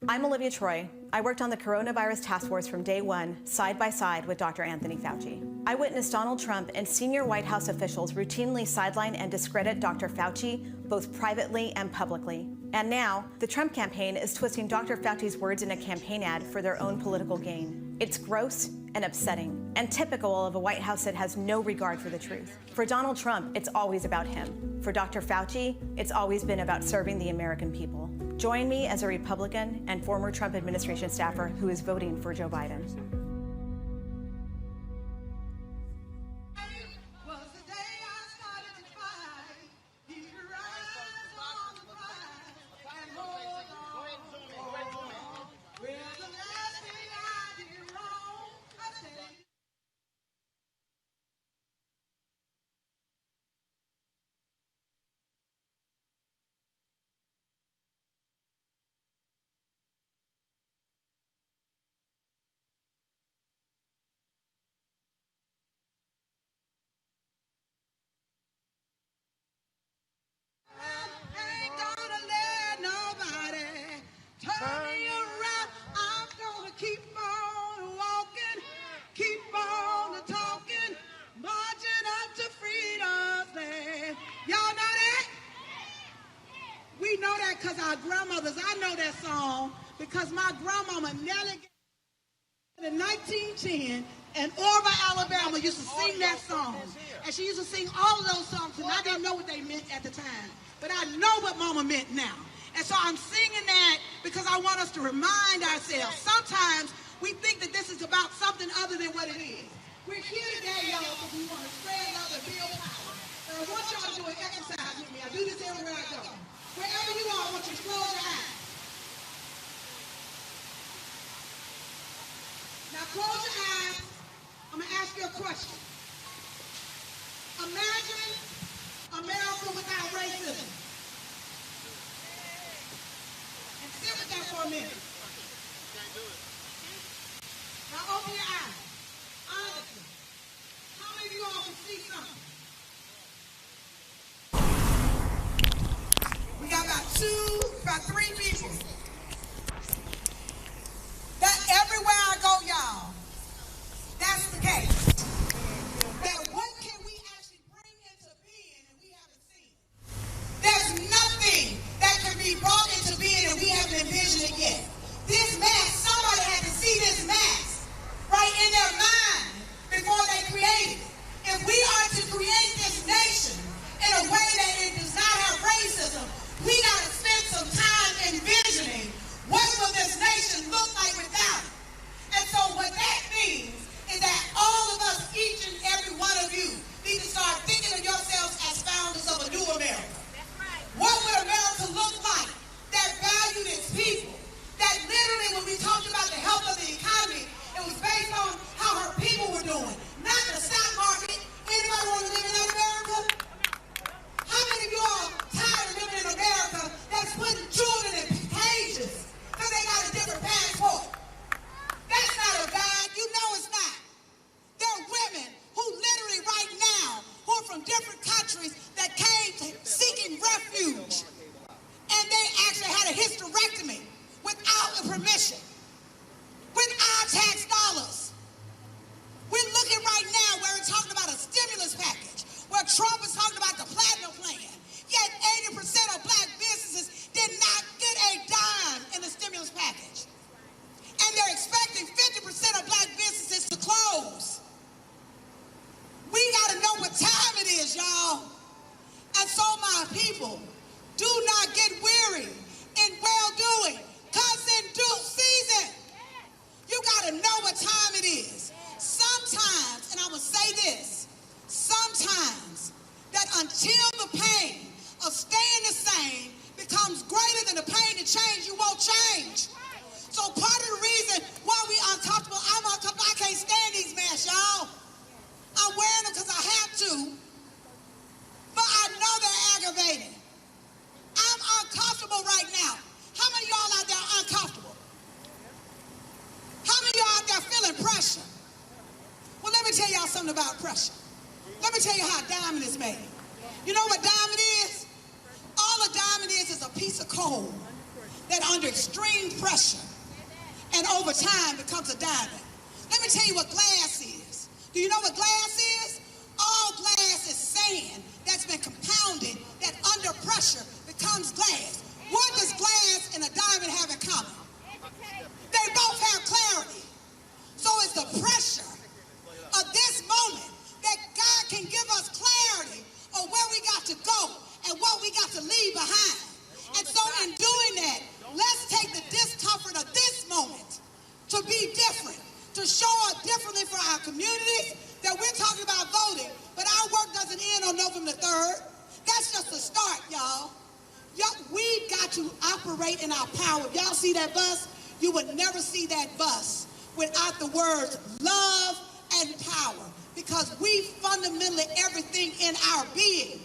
I'm Olivia Troy. I worked on the coronavirus task force from day one, side by side with Dr. Anthony Fauci. I witnessed Donald Trump and senior White House officials routinely sideline and discredit Dr. Fauci, both privately and publicly. And now, the Trump campaign is twisting Dr. Fauci's words in a campaign ad for their own political gain. It's gross and upsetting, and typical of a White House that has no regard for the truth. For Donald Trump, it's always about him. For Dr. Fauci, it's always been about serving the American people. Join me as a Republican and former Trump administration staffer who is voting for Joe Biden. because our grandmothers, I know that song because my grandmama Nellie in 1910 in Orva, Alabama used to sing that song. And she used to sing all of those songs, and I didn't know what they meant at the time. But I know what mama meant now. And so I'm singing that because I want us to remind ourselves. Sometimes we think that this is about something other than what it is. We're here today, y'all, because we want to spread love and build power. And I want y'all to do an exercise with me. I do this everywhere I go. Wherever you are, I want you to close your eyes. Now close your eyes. I'm going to ask you a question. Imagine America without racism. And sit with that for a minute. Now open your eyes. Honestly. How many of you all can see something? We got about 3 people. That everywhere I go, y'all, that's the case. That what can we actually bring into being and we haven't seen? There's nothing that can be brought into being and we haven't envisioned it yet. This mask, somebody had to see this mask right in their mind before they created it. If we are to create this nation in a way that it does not have racism, we got to spend some time envisioning what will this nation look like without it. And so what that means is that all of us, each and every one of you, need to start thinking of yourselves as founders of a new America. What would America look like that valued its people? That literally, when we talked about the health of the economy, it was based on how her people were doing, not the stock market. Anybody want to live in America? How many of you all tired of living in America that's putting children in cages because they got a different passport? That's not a God. You know it's not. There are women who literally right now, who are from different countries that came seeking refuge. And they actually had a hysterectomy without a permission, with our tax dollars. We're looking right now where we're talking about a stimulus package, where Trump is talking about the platinum plan. Yet 80% of black businesses did not get a dime in the stimulus package. And they're expecting 50% of black businesses to close. We got to know what time it is, y'all. And so, my people, do not get weary in well-doing, because in due season, you got to know what time it is. Sometimes, and I will say this, sometimes that until the pain of staying the same becomes greater than the pain to change, you won't change. So part of the reason why we uncomfortable, I'm uncomfortable, I can't stand these masks, y'all. I'm wearing them because I have to, but I know they're aggravating. I'm uncomfortable right now. How many of y'all out there are uncomfortable? How many of y'all out there feeling pressure? Well, let me tell y'all something about pressure. Let me tell you how a diamond is made. You know what diamond is? All a diamond is a piece of coal that under extreme pressure and over time becomes a diamond. Let me tell you what glass is. Do you know what glass is? All glass is sand that's been compounded that under pressure becomes glass. What does glass and a diamond have in common? They both have clarity. So it's the pressure of this moment that God can give us clarity on where we got to go and what we got to leave behind. And so in doing that, let's take the discomfort of this moment to be different, to show up differently for our communities, that we're talking about voting, but our work doesn't end on November 3rd. That's just the start, y'all. We've got to operate in our power. If y'all see that bus, you would never see that bus without the words love and power, because we fundamentally, everything in our being,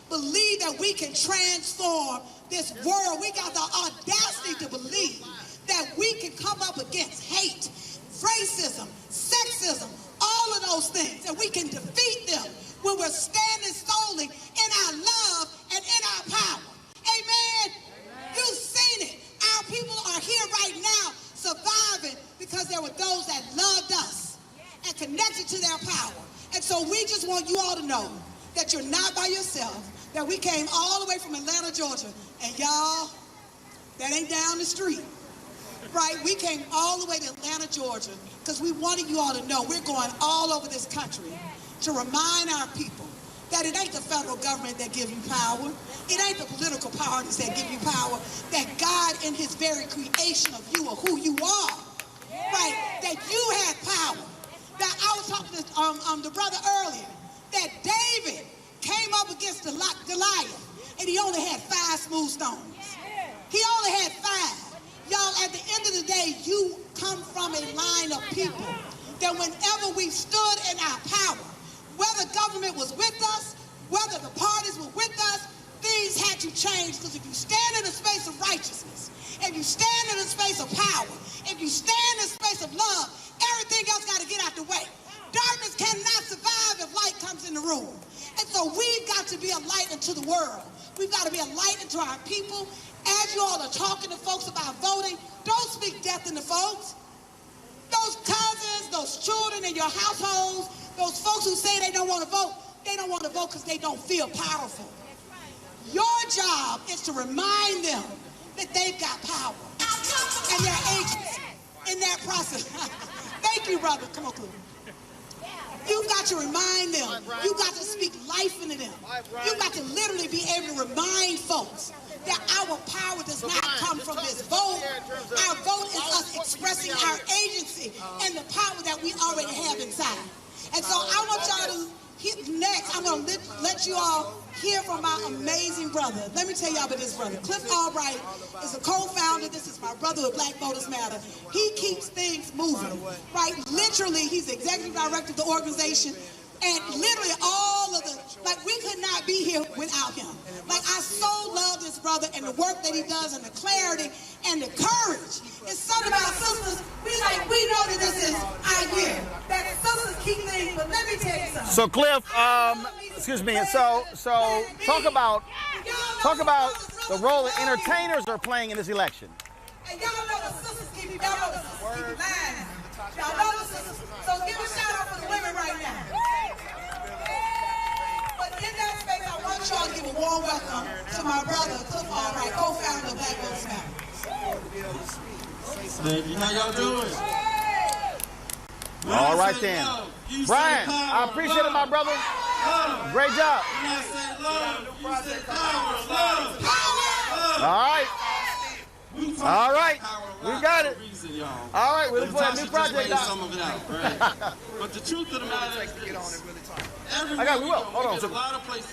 believe that we can transform this world. We got the audacity to believe that we can come up against hate, racism, sexism, all of those things, and we can defeat them when we're standing solely in our love and in our power. Amen? You've seen it. Our people are here right now surviving because there were those that loved us and connected to their power. And so we just want you all to know that you're not by yourself, that we came all the way from Atlanta, Georgia, and y'all, That ain't down the street, right? We came all the way to Atlanta, Georgia, because we wanted you all to know we're going all over this country to remind our people that it ain't the federal government that gives you power. It ain't the political parties that give you power. That God in his very creation of you or who you are, right, that you had power. That I was talking to the brother earlier, that David came up against Goliath, and he only had 5 smooth stones. He only had 5. Y'all, at the end of the day, you come from a line of people that whenever we stood in our power, whether government was with us, whether the parties were with us, things had to change, because if you stand in a space of righteousness, if you stand in a space of power, if you stand in a space of love, everything else got to get out the way. Darkness cannot survive if light comes in the room. And so we've got to be a light into the world. We've got to be a light into our people. As you all are talking to folks about voting, don't speak death into folks. Those cousins, those children in your households, those folks who say they don't want to vote because they don't feel powerful. Your job is to remind them that they've got power and they're agents in that process. Thank you, brother. Come on, Cleve. You've got to remind them. You've got to speak life into them. You've got to literally be able to remind folks that our power does not come from this vote. Our vote is us expressing our agency and the power that we already have inside. And so I want y'all to hit next. I'm going to let you all hear from my amazing brother. Let me tell y'all about this brother. Cliff Albright is a co-founder. This is my brother with Black Voters Matter. He keeps things moving, right? Literally, he's the executive director of the organization. And literally all of the, like, we could not be here without him. Like, I so love this brother and the work that he does and the clarity and the courage. It's something about sisters, we know that this is our year. That sisters keep things, but let me tell you something. So Cliff, excuse me, so talk about the role that entertainers are playing in this election. And y'all know the sisters keep you, y'all know the sisters keep you lying. Y'all know the sisters. So give a shout out for the women right now. But in that space, I want y'all to give a warm welcome to my brother, Cliff Albright, co-founder of Black Voters Matter. Thank you. How y'all doing? All right then. Brian, I appreciate it, my brother. Great job. All right. All right. We got it. All right, we're looking for a new project. Some of it out, right? But the truth of the matter is this. We will. Hold on.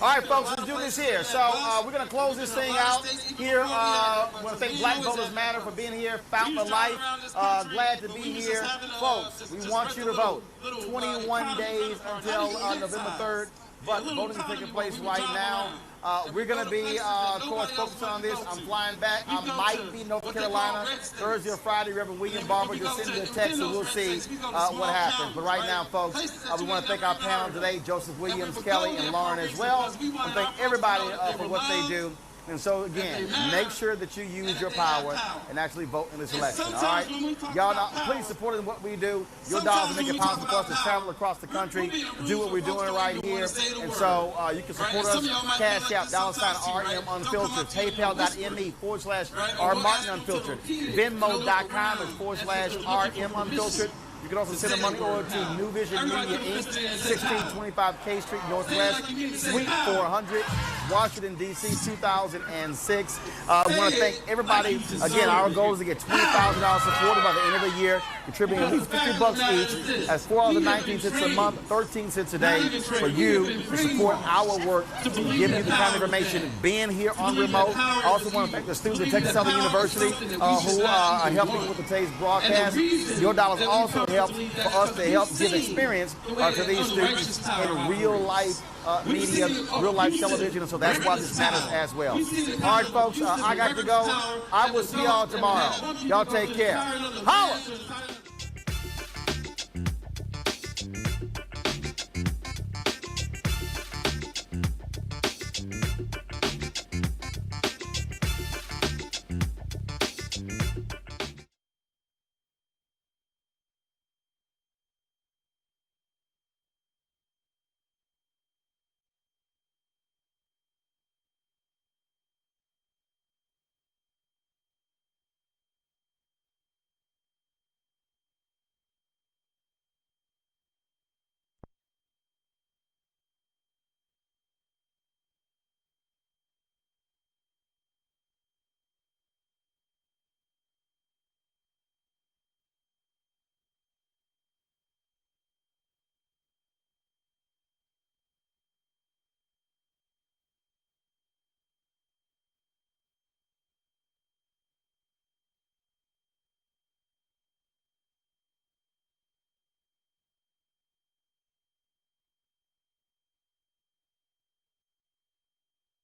All right, folks, let's do this here. So we're going to close this thing out here. I want to thank Black Voters Matter for being here. Fountain of Life, glad to be here. Folks, we want you to vote. 21 days until November 3rd, but voting is taking place right now. We're going to be, of course, focusing on this. I'm flying back. I might be in North Carolina Thursday or Friday. Reverend William Barber just send me a text, so we'll see what happens. But right now, folks, we want to thank our panel today, Joseph Williams, Kelly, and Lauren as well. And thank everybody for what they do. And so, again, make sure that you use your power and actually vote in this election, all right? Y'all, please support what we do. Your dollars make it possible for us to travel across the country, do what we're doing right here. And so you can support us, Cash App, $RM Unfiltered, PayPal.me/R Martin Unfiltered, Venmo.com/RM Unfiltered. You can also send a money order to New Vision Media Inc., 1625 K Street Northwest, Suite 400, Washington, D.C., 2006. I want to thank everybody. Again, our goal is to get $20,000 supported by the end of the year, contributing at least $50 each. That's $4.19 a month, 13 cents a day for you to support our work, to give you the kind of information being here on remote. I also want to thank the students at Texas Southern University who are helping with today's broadcast. Your dollars also help for us to help give experience to these students in real life media, real life television, and so that's why this matters as well. All right, folks, I got to go. I will see y'all tomorrow. Y'all take care. Holla!